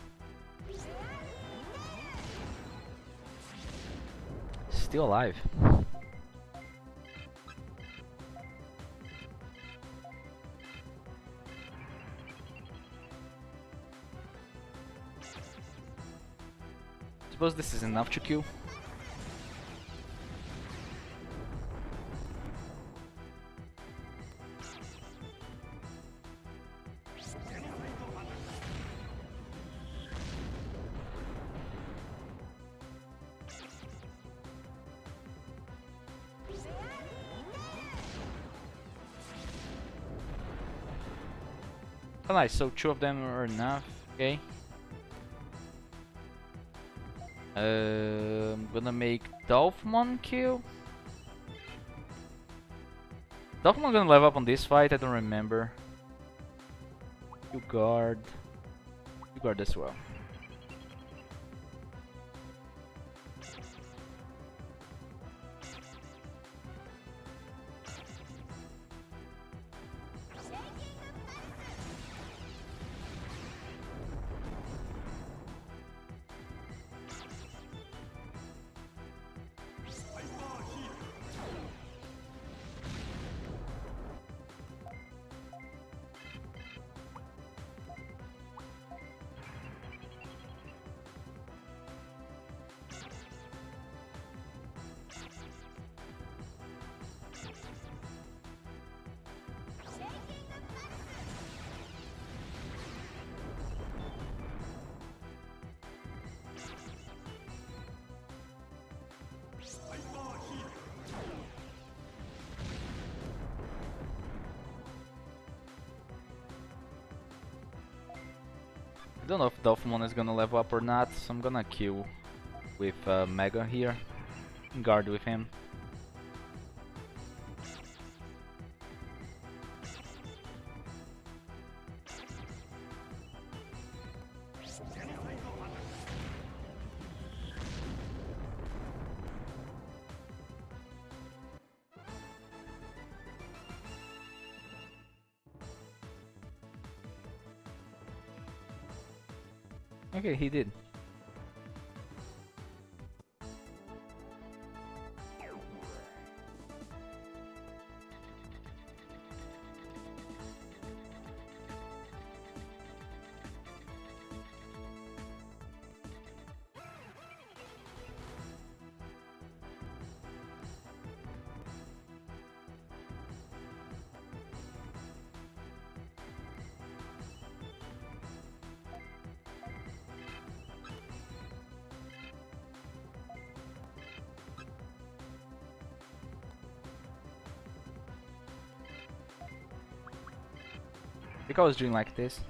Still alive. Suppose this is enough to kill. Oh, nice, so 2 of them are enough, okay. I'm gonna make Dolphmon kill. Dolphmon gonna level up on this fight, I don't remember. You guard as well. I don't know if Dolphmon is gonna level up or not, so I'm gonna kill with Mega here. Guard with him. Okay, he did. I think I was doing like this.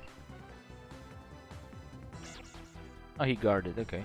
Oh, he guarded, okay.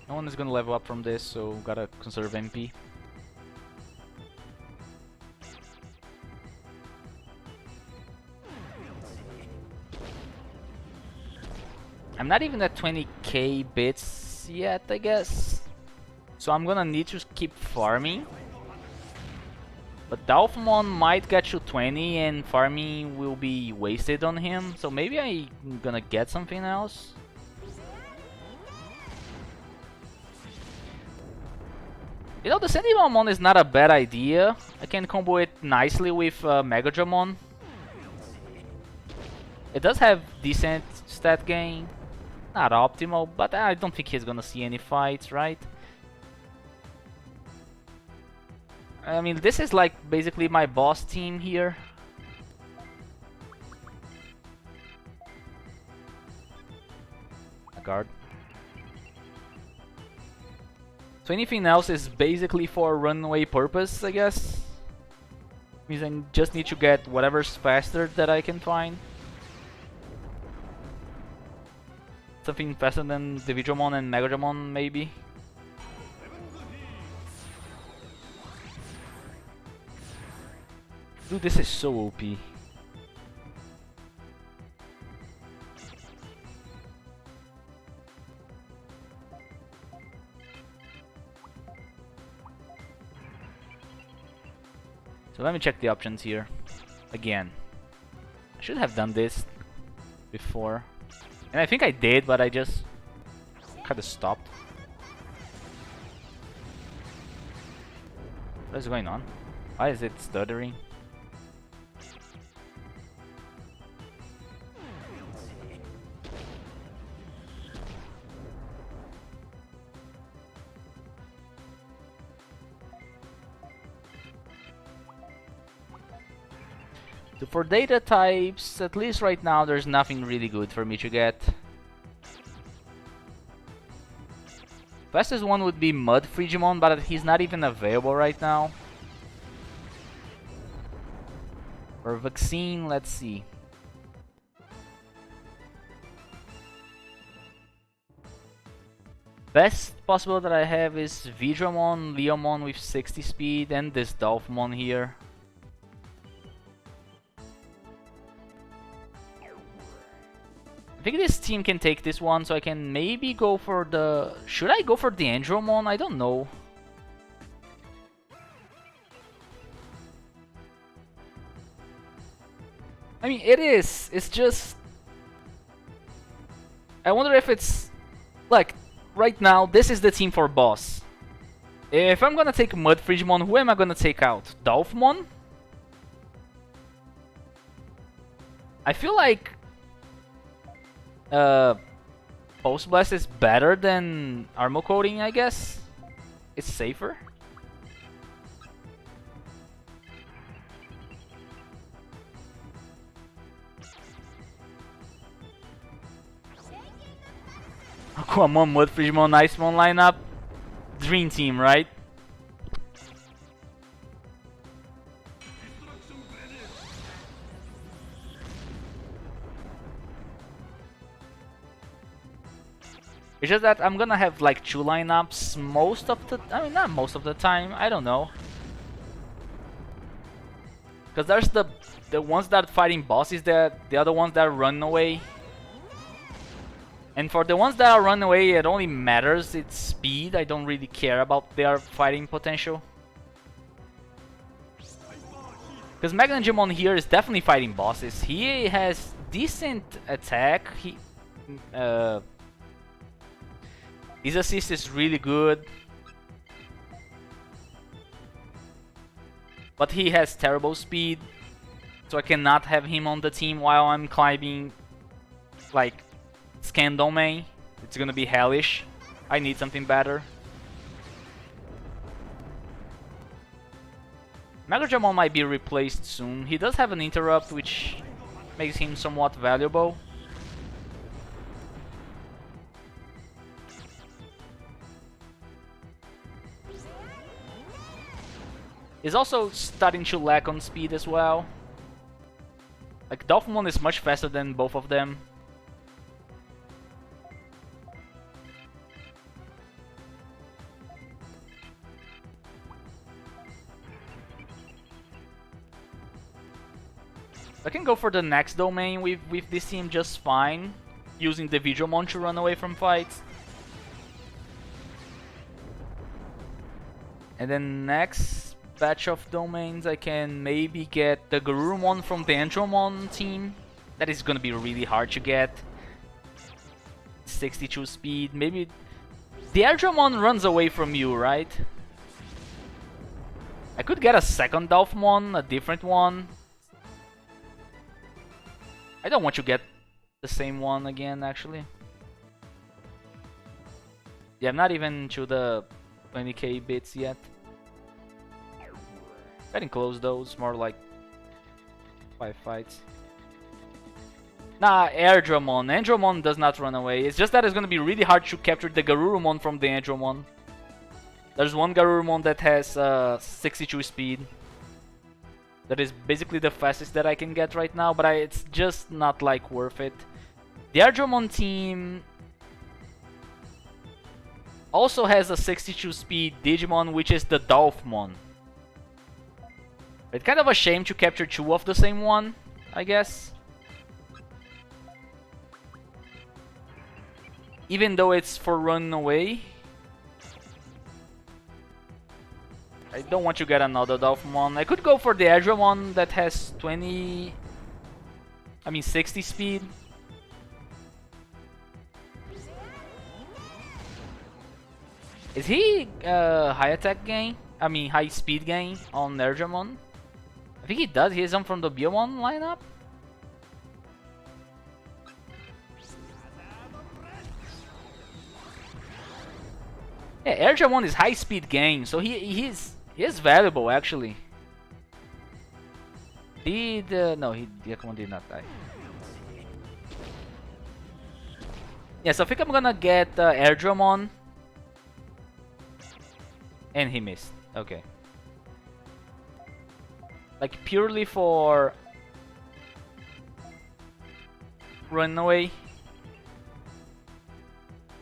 No one is gonna level up from this, so gotta conserve MP. I'm not even at 20k bits yet, I guess. So I'm gonna need to keep farming. But Dolphmon might get to 20 and farming will be wasted on him. So maybe I'm gonna get something else. You know, the Digimon is not a bad idea. I can combo it nicely with Megadramon. It does have decent stat gain. Not optimal, but I don't think he's gonna see any fights, right? I mean, this is like basically my boss team here. A guard. So anything else is basically for runaway purpose, I guess. Means I just need to get whatever's faster that I can find. Something faster than Digimon and Megadramon, maybe. Dude, this is so OP. So let me check the options here. Again. I should have done this before. And I think I did, but I just kind of stopped. What is going on? Why is it stuttering? So for data types, at least right now, there's nothing really good for me to get. Fastest one would be Mud Frigimon, but he's not even available right now. For vaccine, let's see. Best possible that I have is Vidramon, Leomon with 60 speed, and this Dolphmon here. I think this team can take this one, so I can maybe go for the... Should I go for the Andromon? I don't know. I mean, it is. It's just... I wonder if it's... Like, right now, this is the team for boss. If I'm gonna take Mud Frigimon, who am I gonna take out? Dolphmon? I feel like... Pulse Blast is better than Armor Coating, I guess. It's safer. Aquamon, Mud Frigimon, Icemon lineup. Dream team, right? It's just that I'm gonna have like 2 lineups most of the... I mean, not most of the time, I don't know. Because there's the ones that are fighting bosses, the other ones that run away. And for the ones that are run away, it only matters its speed. I don't really care about their fighting potential. Because Magnangemon here is definitely fighting bosses. He has decent attack. His assist is really good. But he has terrible speed. So I cannot have him on the team while I'm climbing like Scan Domain. It's gonna be hellish. I need something better. Megadramon might be replaced soon. He does have an interrupt, which makes him somewhat valuable. He's also starting to lack on speed as well. Like, Dolphmon is much faster than both of them. I can go for the next domain with this team just fine. using the Digimon to run away from fights. And then next batch of domains, I can maybe get the Garurumon from the Andromon team. That is gonna be really hard to get. 62 speed, maybe... The Andromon runs away from you, right? I could get a second Dolphmon, a different one. I don't want to get the same one again, actually. Yeah, I'm not even to the 20k bits yet. Getting close though, it's more like 5 fights. Nah, Airdramon. Andromon does not run away. It's just that it's gonna be really hard to capture the Garurumon from the Andromon. There's one Garurumon that has 62 speed. That is basically the fastest that I can get right now, but it's just not like worth it. The Airdramon team also has a 62 speed Digimon, which is the Dolphmon. It's kind of a shame to capture two of the same one, I guess. Even though it's for running away. I don't want to get another Dolphmon. I could go for the Airdramon that has 60 speed. Is he high attack gain? High speed gain on Airdramon? I think he does. He is on from the Biomon lineup. Yeah, Airdramon is high speed gain, so he is valuable actually. Diacomon did not die. Yes, I think I'm gonna get Airdramon. And he missed. Okay. Like purely for run away.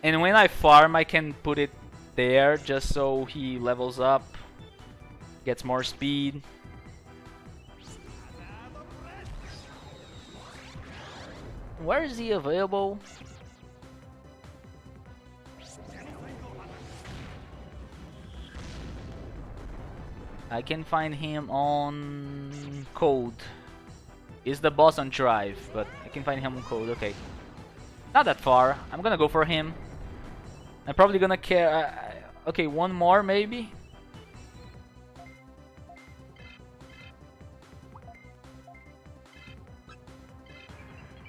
And when I farm, I can put it there just so he levels up, gets more speed. Where is he available? I can find him on Code. He's the boss on Drive, but I can find him on Code. Okay. Not that far. I'm gonna go for him. I'm probably gonna care. Okay, one more maybe.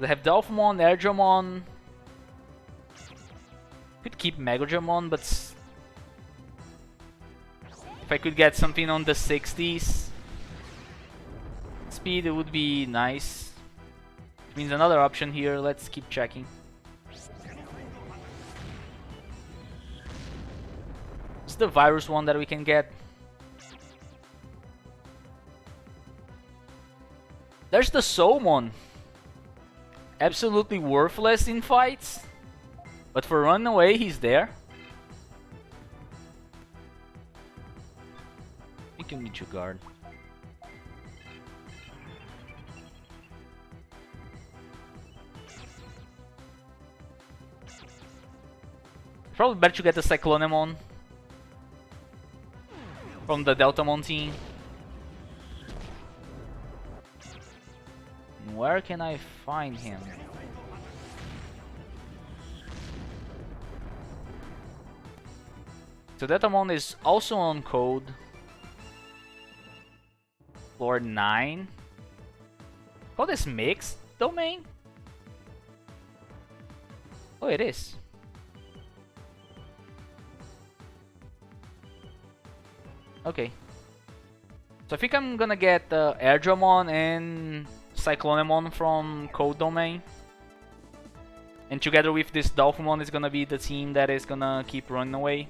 They have Dolphmon, Airdramon. Could keep Megadramon, but if I could get something on the 60s speed, it would be nice. Which means another option here. Let's keep checking. It's the virus one that we can get. There's the Soulmon. Absolutely worthless in fights, but for run away, he's there. You can meet your guard. Probably better to get the Cyclonemon from the Deltamon team. Where can I find him? So Deltamon is also on Code. Floor 9. Code is mixed domain? Oh, it is. Okay. So I think I'm gonna get Airdramon and Cyclonemon from Code Domain. And together with this Dolphmon is gonna be the team that is gonna keep running away.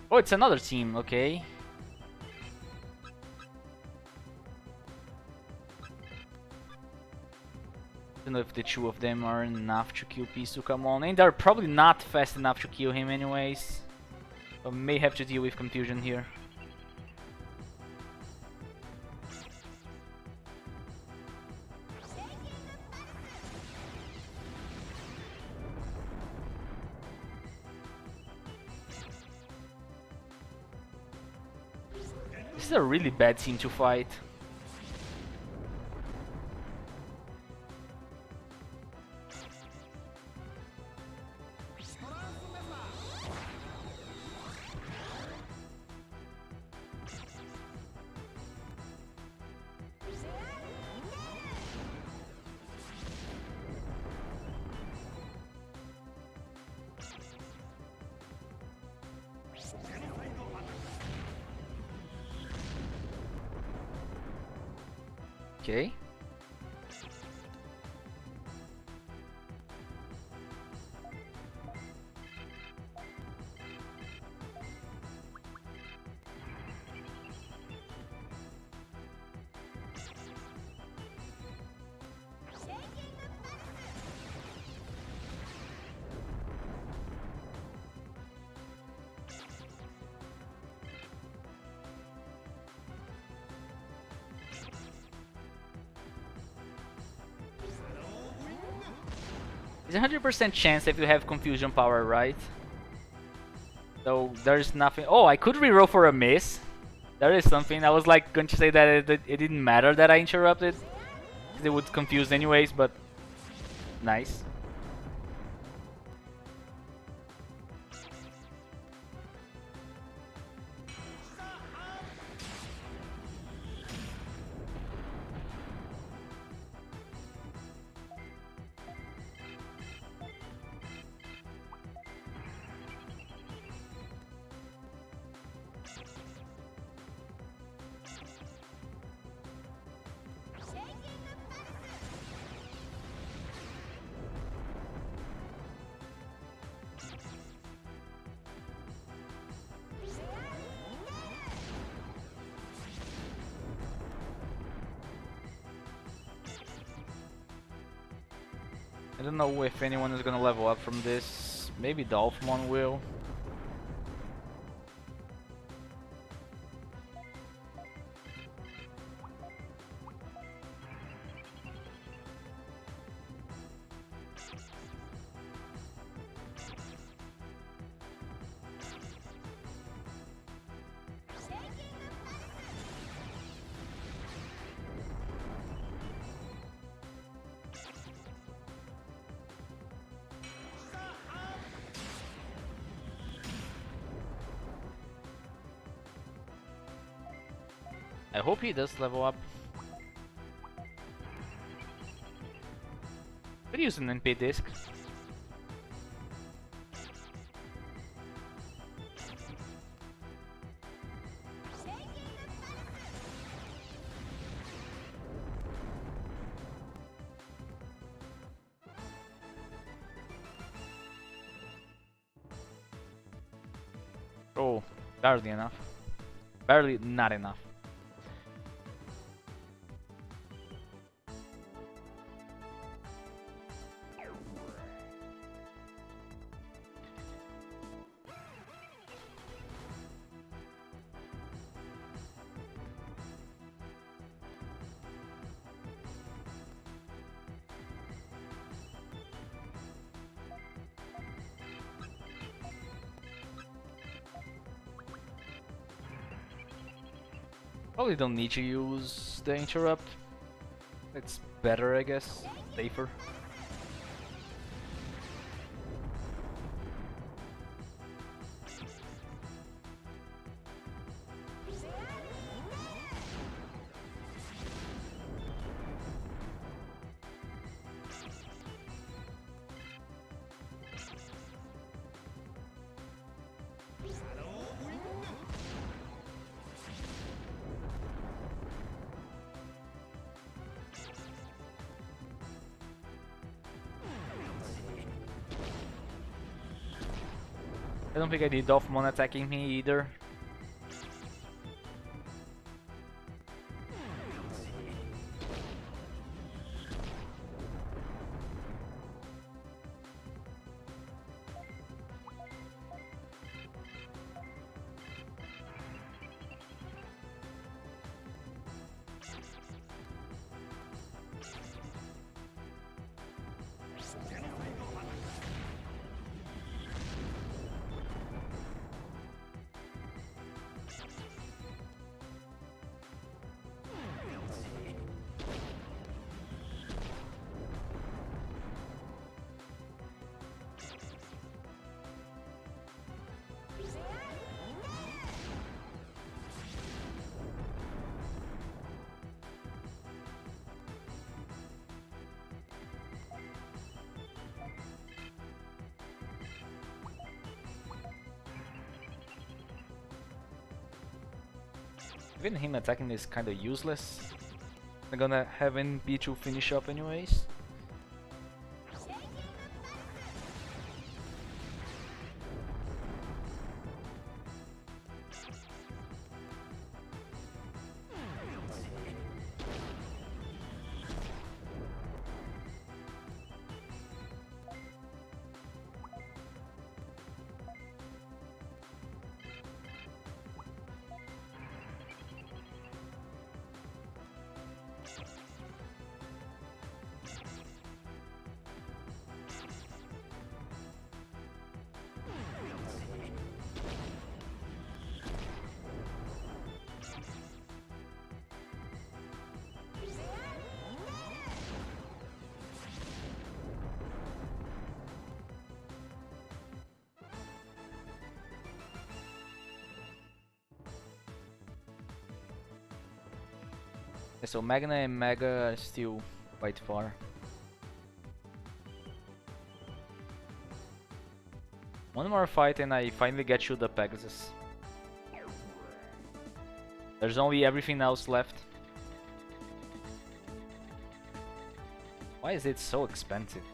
Oh, it's another team, okay. know if the two of them are enough to kill Pisu-Kamon, and they're probably not fast enough to kill him anyways. So may have to deal with confusion here. This is a really bad team to fight. Okay. It's a 100% chance if you have confusion power, right? So there's nothing. Oh, I could reroll for a miss. There is something. I was like going to say that it didn't matter that I interrupted. They would confuse anyways, but nice. I don't know if anyone is gonna level up from this. Maybe Dolphmon will. I hope he does level up. Could use an NP disc. Oh, barely enough. Barely not enough. Probably don't need to use the interrupt. It's better, I guess. Safer. I don't think I need Dolphmon attacking me either. Even him attacking is kinda useless. I'm gonna have NP to finish up anyways. So Magna and Mega are still quite far. One more fight and I finally get you the Pegasus. There's only everything else left. Why is it so expensive?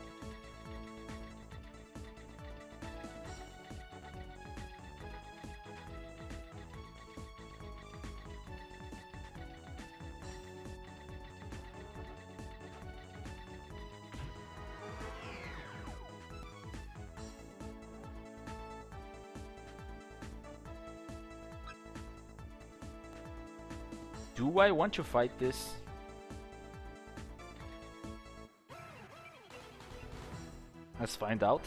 Do I want to fight this? Let's find out.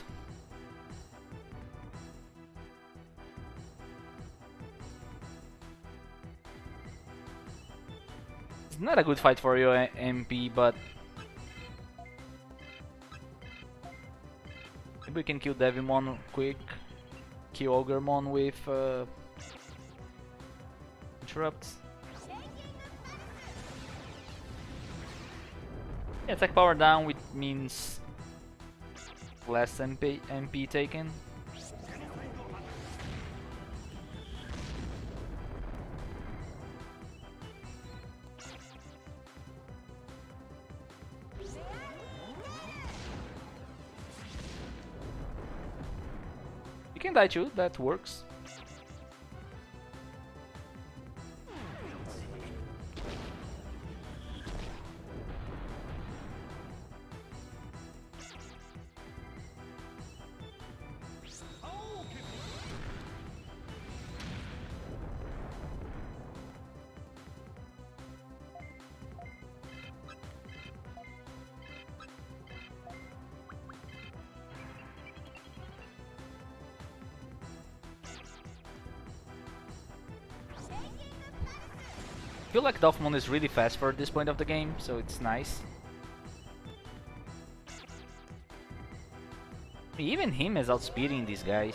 It's not a good fight for your MP, but maybe we can kill Devimon quick, kill Ogremon with interrupts. Yeah, attack power down, which means less MP taken. You can die too, that works. I feel like Dolphmon is really fast for this point of the game, so it's nice. Even him is outspeeding these guys.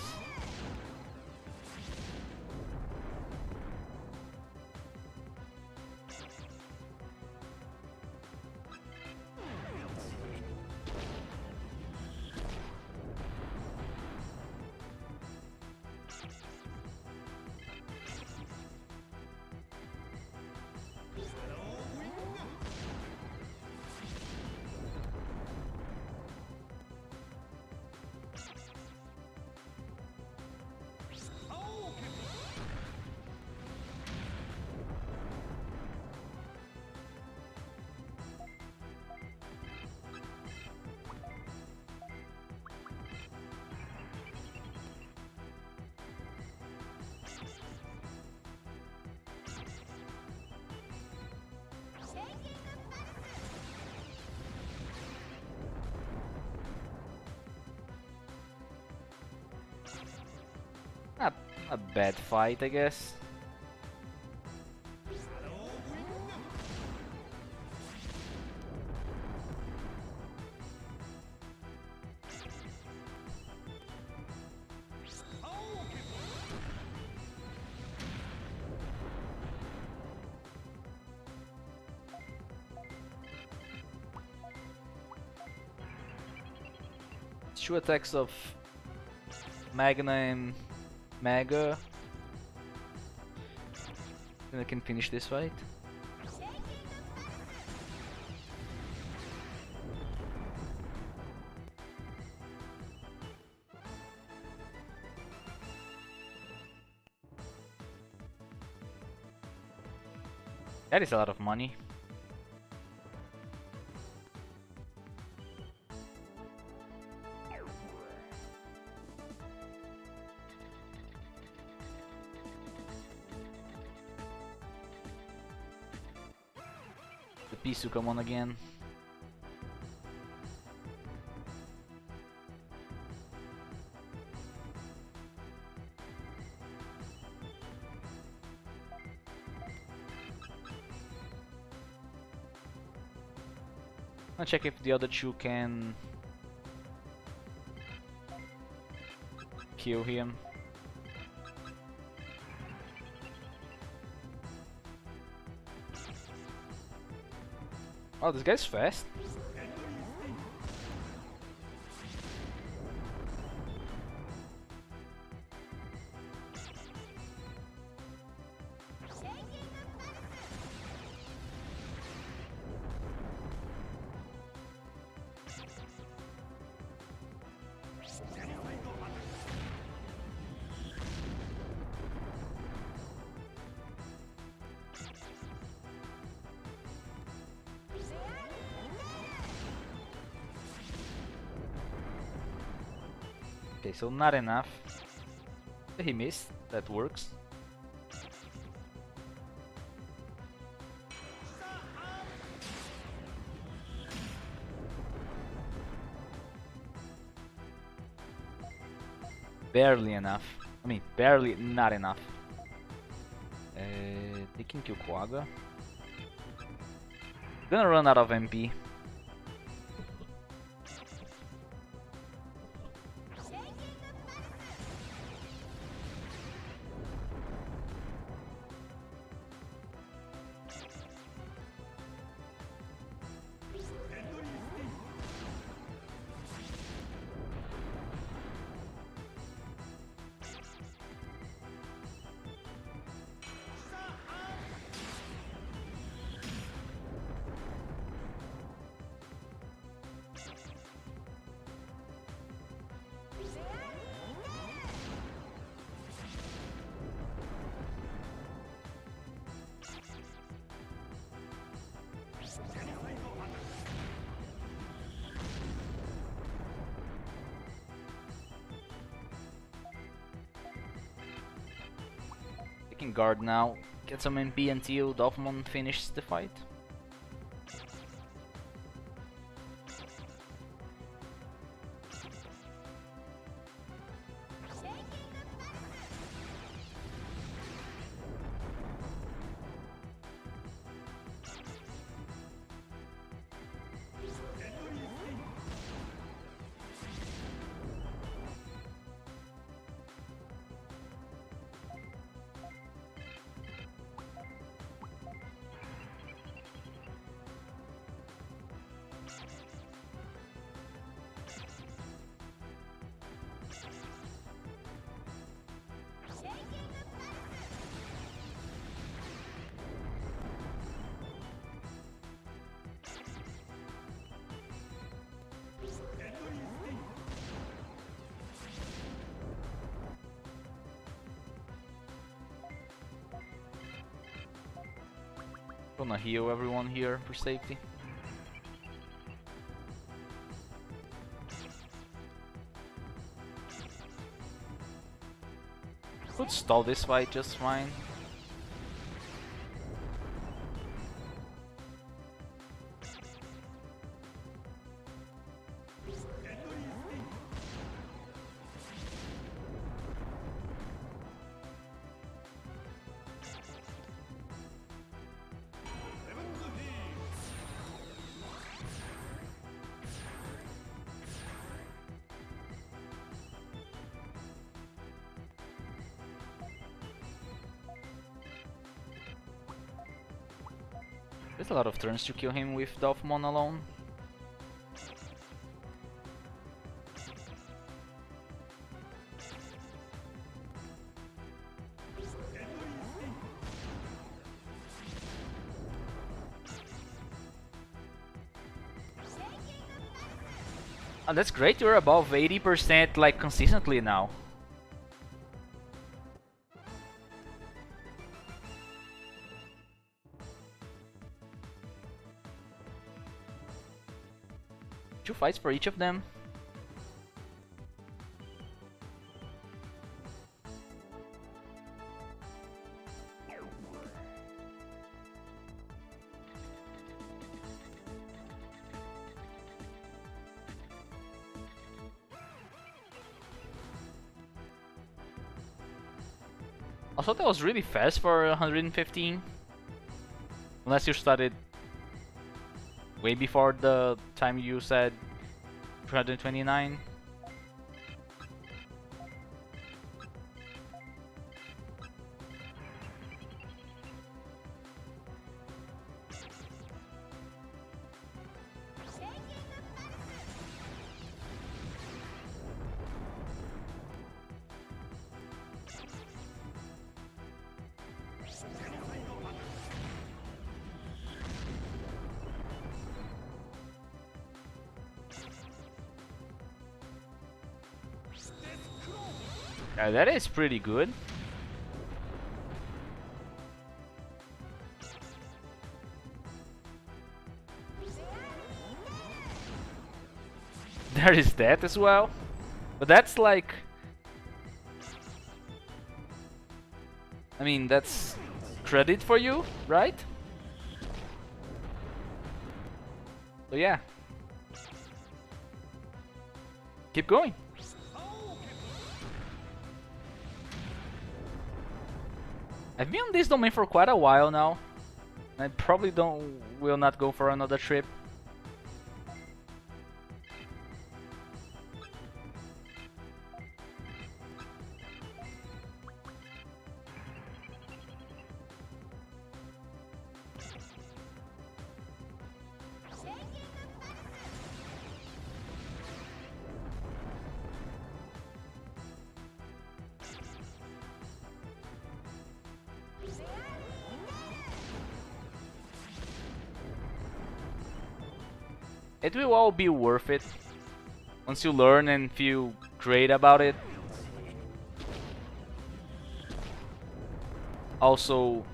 Not a bad fight, I guess. Two attacks of Magna and Mega. Then I can finish this fight. That is a lot of money. The piece to come on again. I'll check if the other two can kill him. Oh, this guy's fast. Okay, so not enough. He missed. That works. Barely enough. I mean, barely not enough. They can kill Quagga. Gonna run out of MP. They can guard now. Get some MP until Dolphmon finishes the fight. Gonna heal everyone here for safety. Could stall this fight just fine. There's a lot of turns to kill him with Dolphmon alone. Oh, that's great. You're above 80% like consistently now. Two fights for each of them. Also, that was really fast for 115. Unless you started way before the time you said 229. Yeah, that is pretty good. There is that as well. But that's like... I mean, that's credit for you, right? So yeah. Keep going. I've been on this domain for quite a while now. I probably will not go for another trip. It will all be worth it once you learn and feel great about it. Also,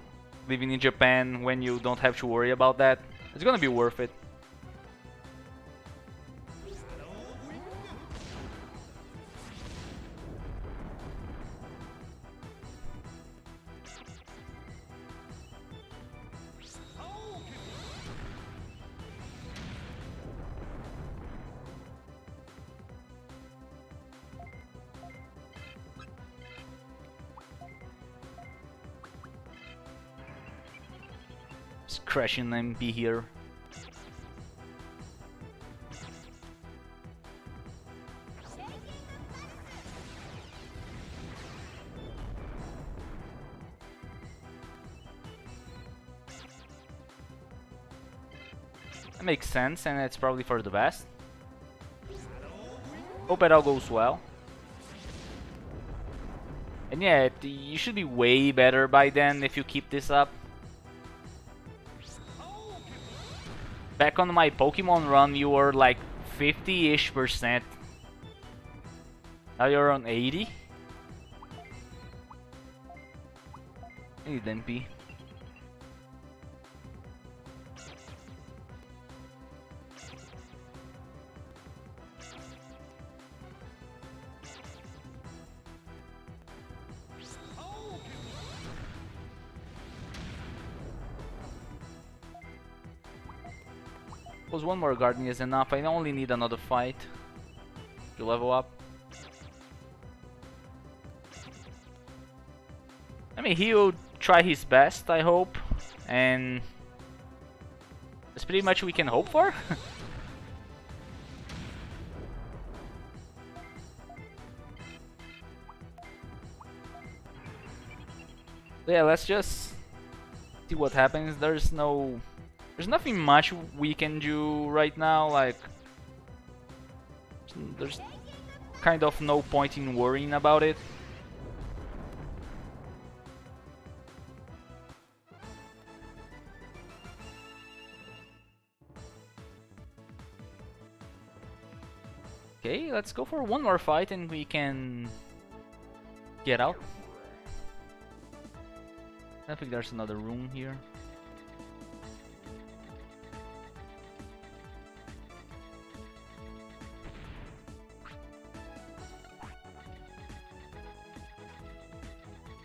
living in Japan when you don't have to worry about that, it's gonna be worth it. Just crashing MP here. That makes sense, and it's probably for the best. Hope it all goes well. And yeah, you should be way better by then if you keep this up. Back on my Pokemon run, you were like 50-ish%. Now you're on 80. I need MP. Suppose one more garden is enough. I only need another fight to level up. I mean, he'll try his best, I hope, and that's pretty much we can hope for. Yeah, let's just see what happens. There's nothing much we can do right now. Like, there's kind of no point in worrying about it. Okay, let's go for one more fight and we can get out. I think there's another room here.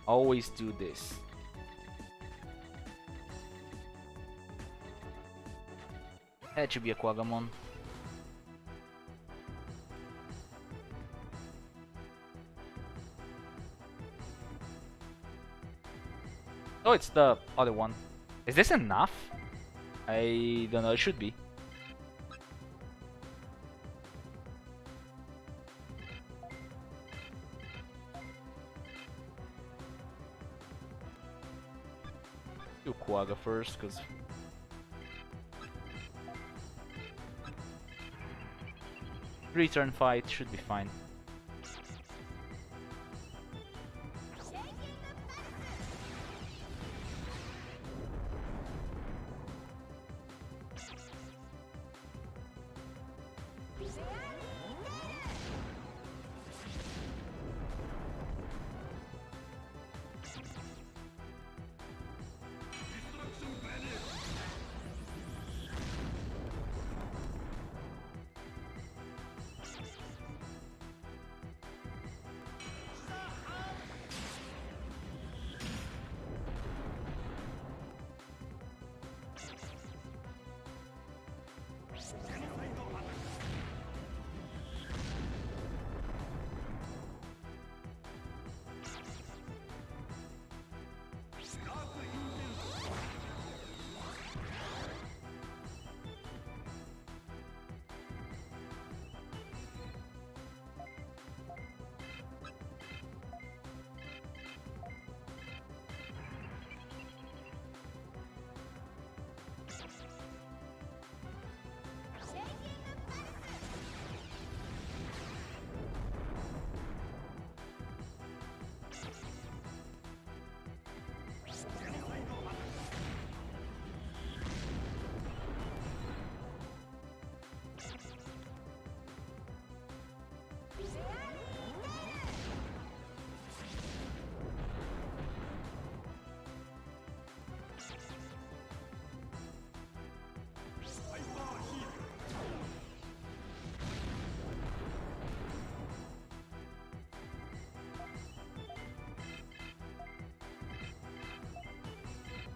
Always do this. That should be a Quagamon. Oh, it's the other one. Is this enough? I don't know, it should be. Do Quagga first, cause 3-turn fight should be fine.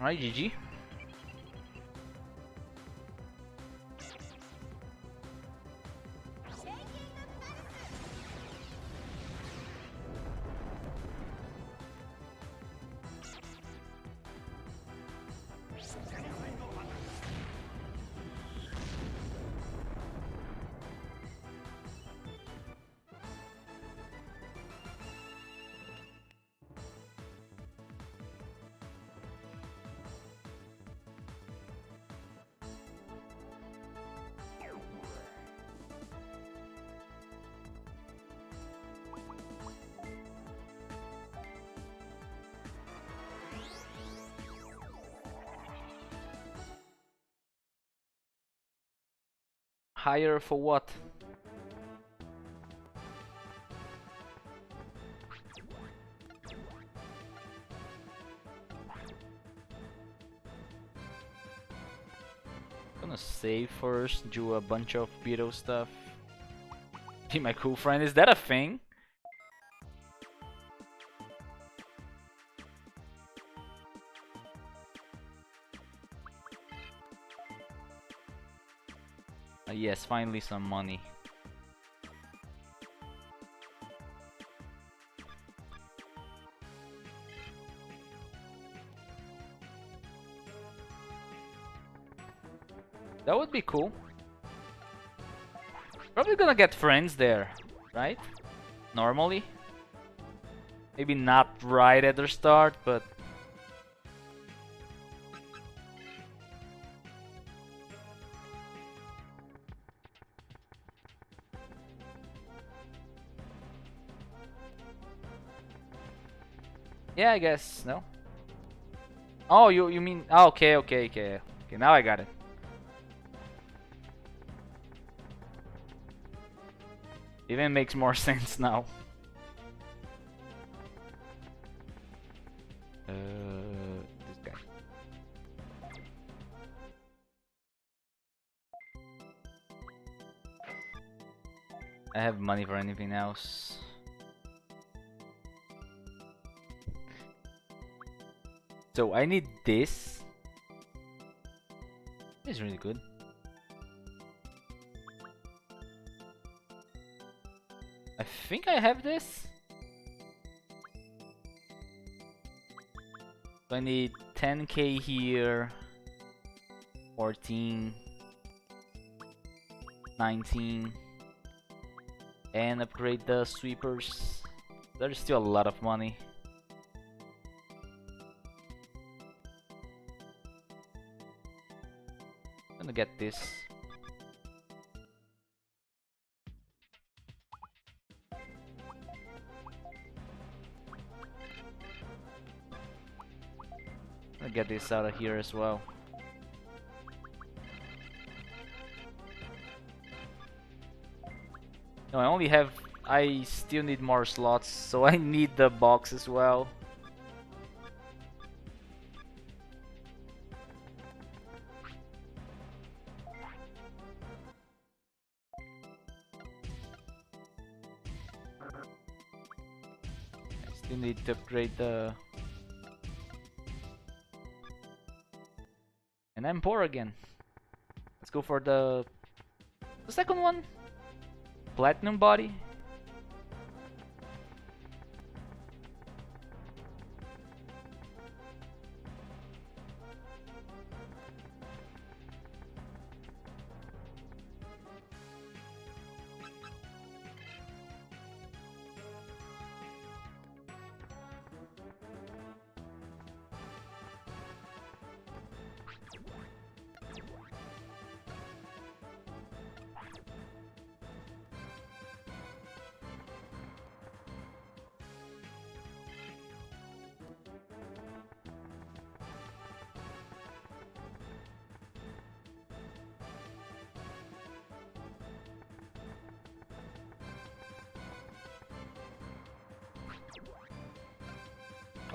Alright, GG. Higher for what? Gonna save first, do a bunch of Beetle stuff. Be my cool friend, is that a thing? Yes, finally some money. That would be cool. Probably gonna get friends there, right? Normally. Maybe not right at the start, but... yeah, I guess, no? Oh, you mean... oh, okay, okay, okay. Okay, now I got it. Even makes more sense now. This guy. I have money for anything else. So I need this. This is really good. I think I have this. So I need 10k here. 14. 19. And upgrade the sweepers. There's still a lot of money. I'm gonna get this. I'm gonna get this out of here as well. No, I only have... I still need more slots, so I need the box as well. I still need to upgrade the... And I'm poor again. Let's go for the second one. Platinum body.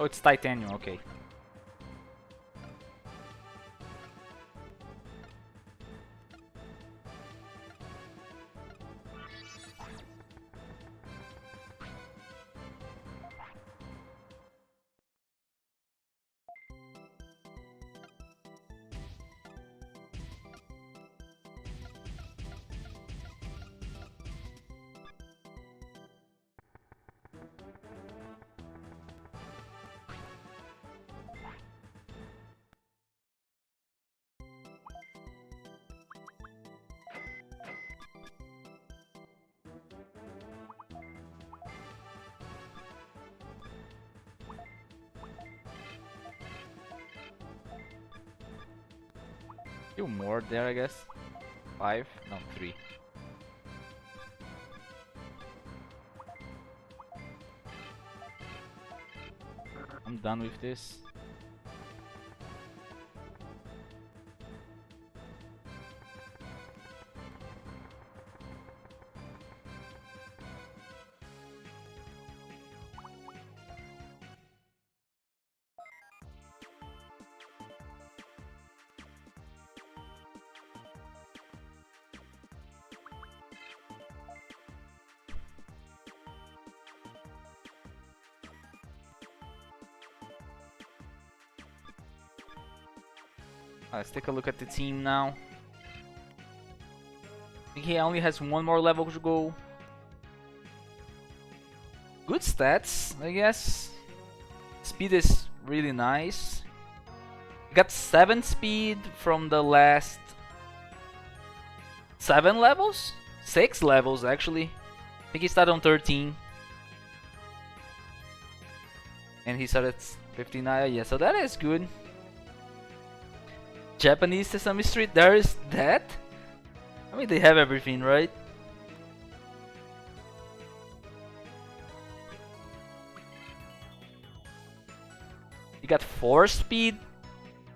Oh, it's titanium, okay. Few more there, I guess. 5? No, 3. I'm done with this. Let's take a look at the team now. I think he only has one more level to go. Good stats, I guess. Speed is really nice. Got 7 speed from the last 7 levels? 6 levels actually. I think he started on 13. And he started at 59, yeah, so that is good. Japanese Sesame Street, there is that? I mean, they have everything, right? You got 4 speed?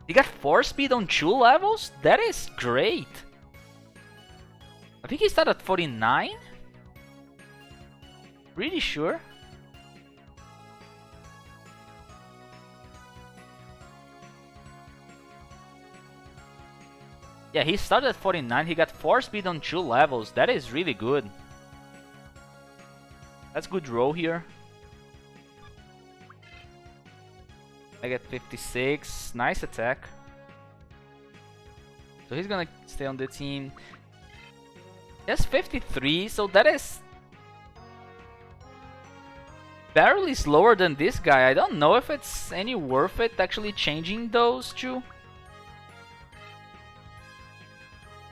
You got 4 speed on 2 levels? That is great! I think he started at 49? Really sure? Yeah, he started at 49, he got 4 speed on 2 levels. That is really good. That's good roll here. I get 56, nice attack. So he's gonna stay on the team. Yes, 53, so that is barely slower than this guy. I don't know if it's any worth it actually changing those two.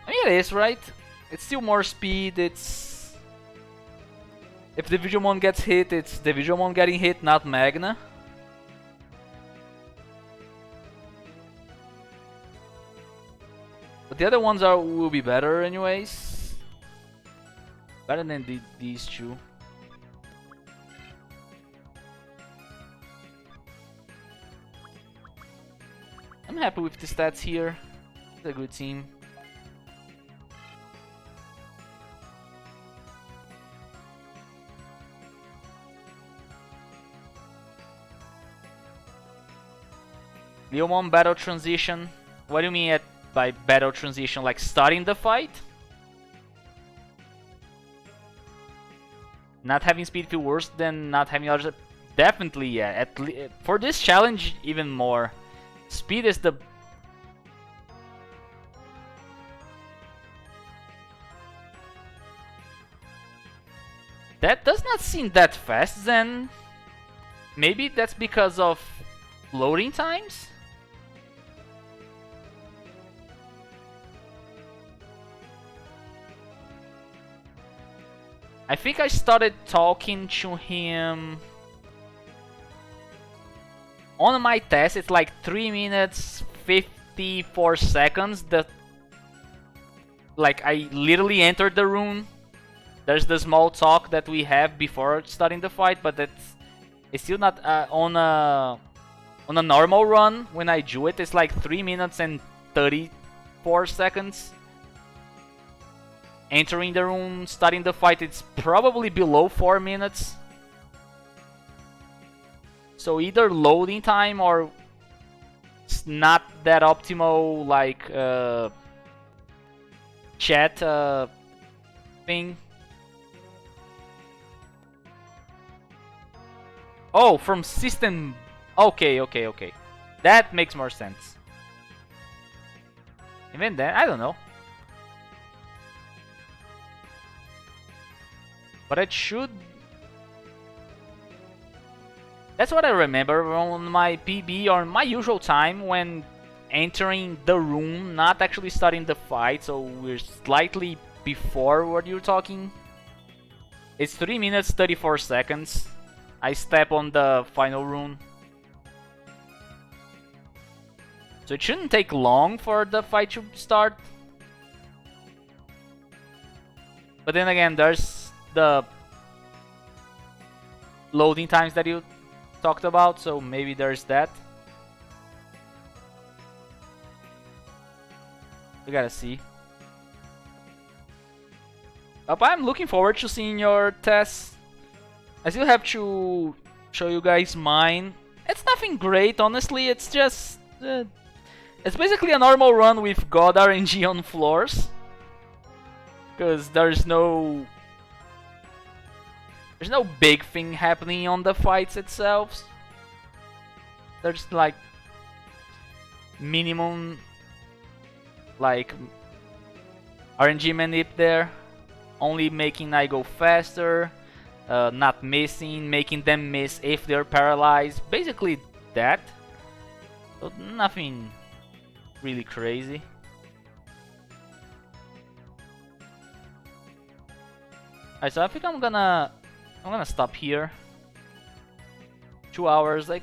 I mean, it is, right? It's still more speed, it's... If the Digimon gets hit, it's the Digimon getting hit, not Magna. But the other ones will be better anyways. Better than these two. I'm happy with the stats here. It's a good team. Leomon battle transition. What do you mean by battle transition? Like starting the fight? Not having speed feel worse than not having others? Definitely, yeah. For this challenge, even more. Speed is the... That does not seem that fast then. Maybe that's because of loading times? I think I started talking to him on my test. It's like 3 minutes 54 seconds. Like I literally entered the room. There's the small talk that we have before starting the fight, but it's still not on a normal run. When I do it, it's like 3 minutes and 34 seconds. Entering the room, starting the fight, it's probably below 4 minutes. So either loading time or it's not that optimal, like chat thing. Oh, from system. Okay. That makes more sense. Even then, I don't know. But it should... That's what I remember on my PB or my usual time when entering the room, not actually starting the fight, so we're slightly before what you're talking. It's 3 minutes 34 seconds. I step on the final rune. So it shouldn't take long for the fight to start. But then again, there's the loading times that you talked about, so maybe there's that. We gotta see. I'm looking forward to seeing your tests. I still have to show you guys mine. It's nothing great, honestly. It's just... it's basically a normal run with God RNG on floors. Because there's no big thing happening on the fights itself. There's like minimum like RNG manip there, only making I go faster, not missing, making them miss if they're paralyzed. Basically that. So nothing really crazy. Alright, so I think I'm gonna stop here. 2 hours, like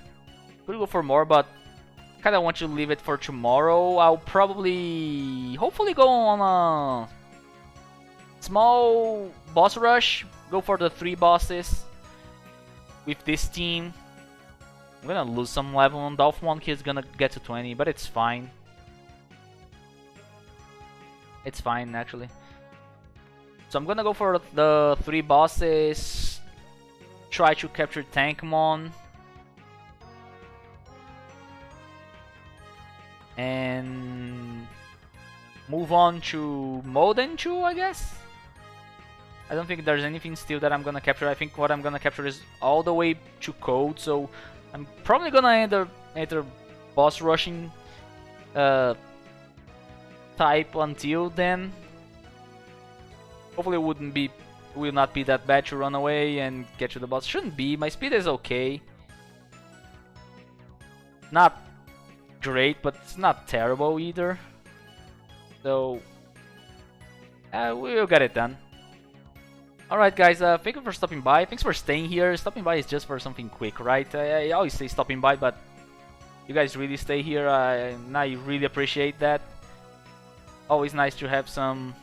could go for more, but kinda want to leave it for tomorrow. I'll probably hopefully go on a small boss rush, go for the 3 bosses with this team. I'm gonna lose some level on Dolph Monkey, is gonna get to 20, but it's fine. It's fine actually. So I'm gonna go for the 3 bosses, try to capture Tankmon. And move on to Molden 2, I guess? I don't think there's anything still that I'm gonna capture. I think what I'm gonna capture is all the way to Code, so I'm probably gonna enter boss rushing type until then. Hopefully it will not be that bad to run away and get to the boss. Shouldn't be. My speed is okay. Not great, but it's not terrible either. So we'll get it done. Alright guys, thank you for stopping by. Thanks for staying here. Stopping by is just for something quick, right? I always say stopping by, but you guys really stay here, and I really appreciate that. Always nice to have some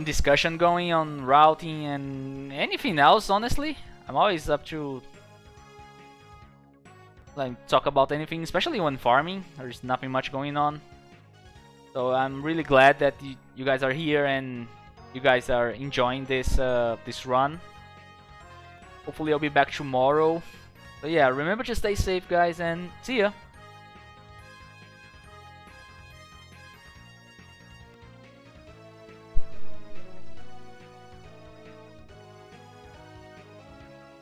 discussion going on routing and anything else, honestly. I'm always up to like talk about anything, especially when farming. There's nothing much going on. So I'm really glad that you guys are here and you guys are enjoying this this run. Hopefully I'll be back tomorrow. But yeah, remember to stay safe guys, and see ya!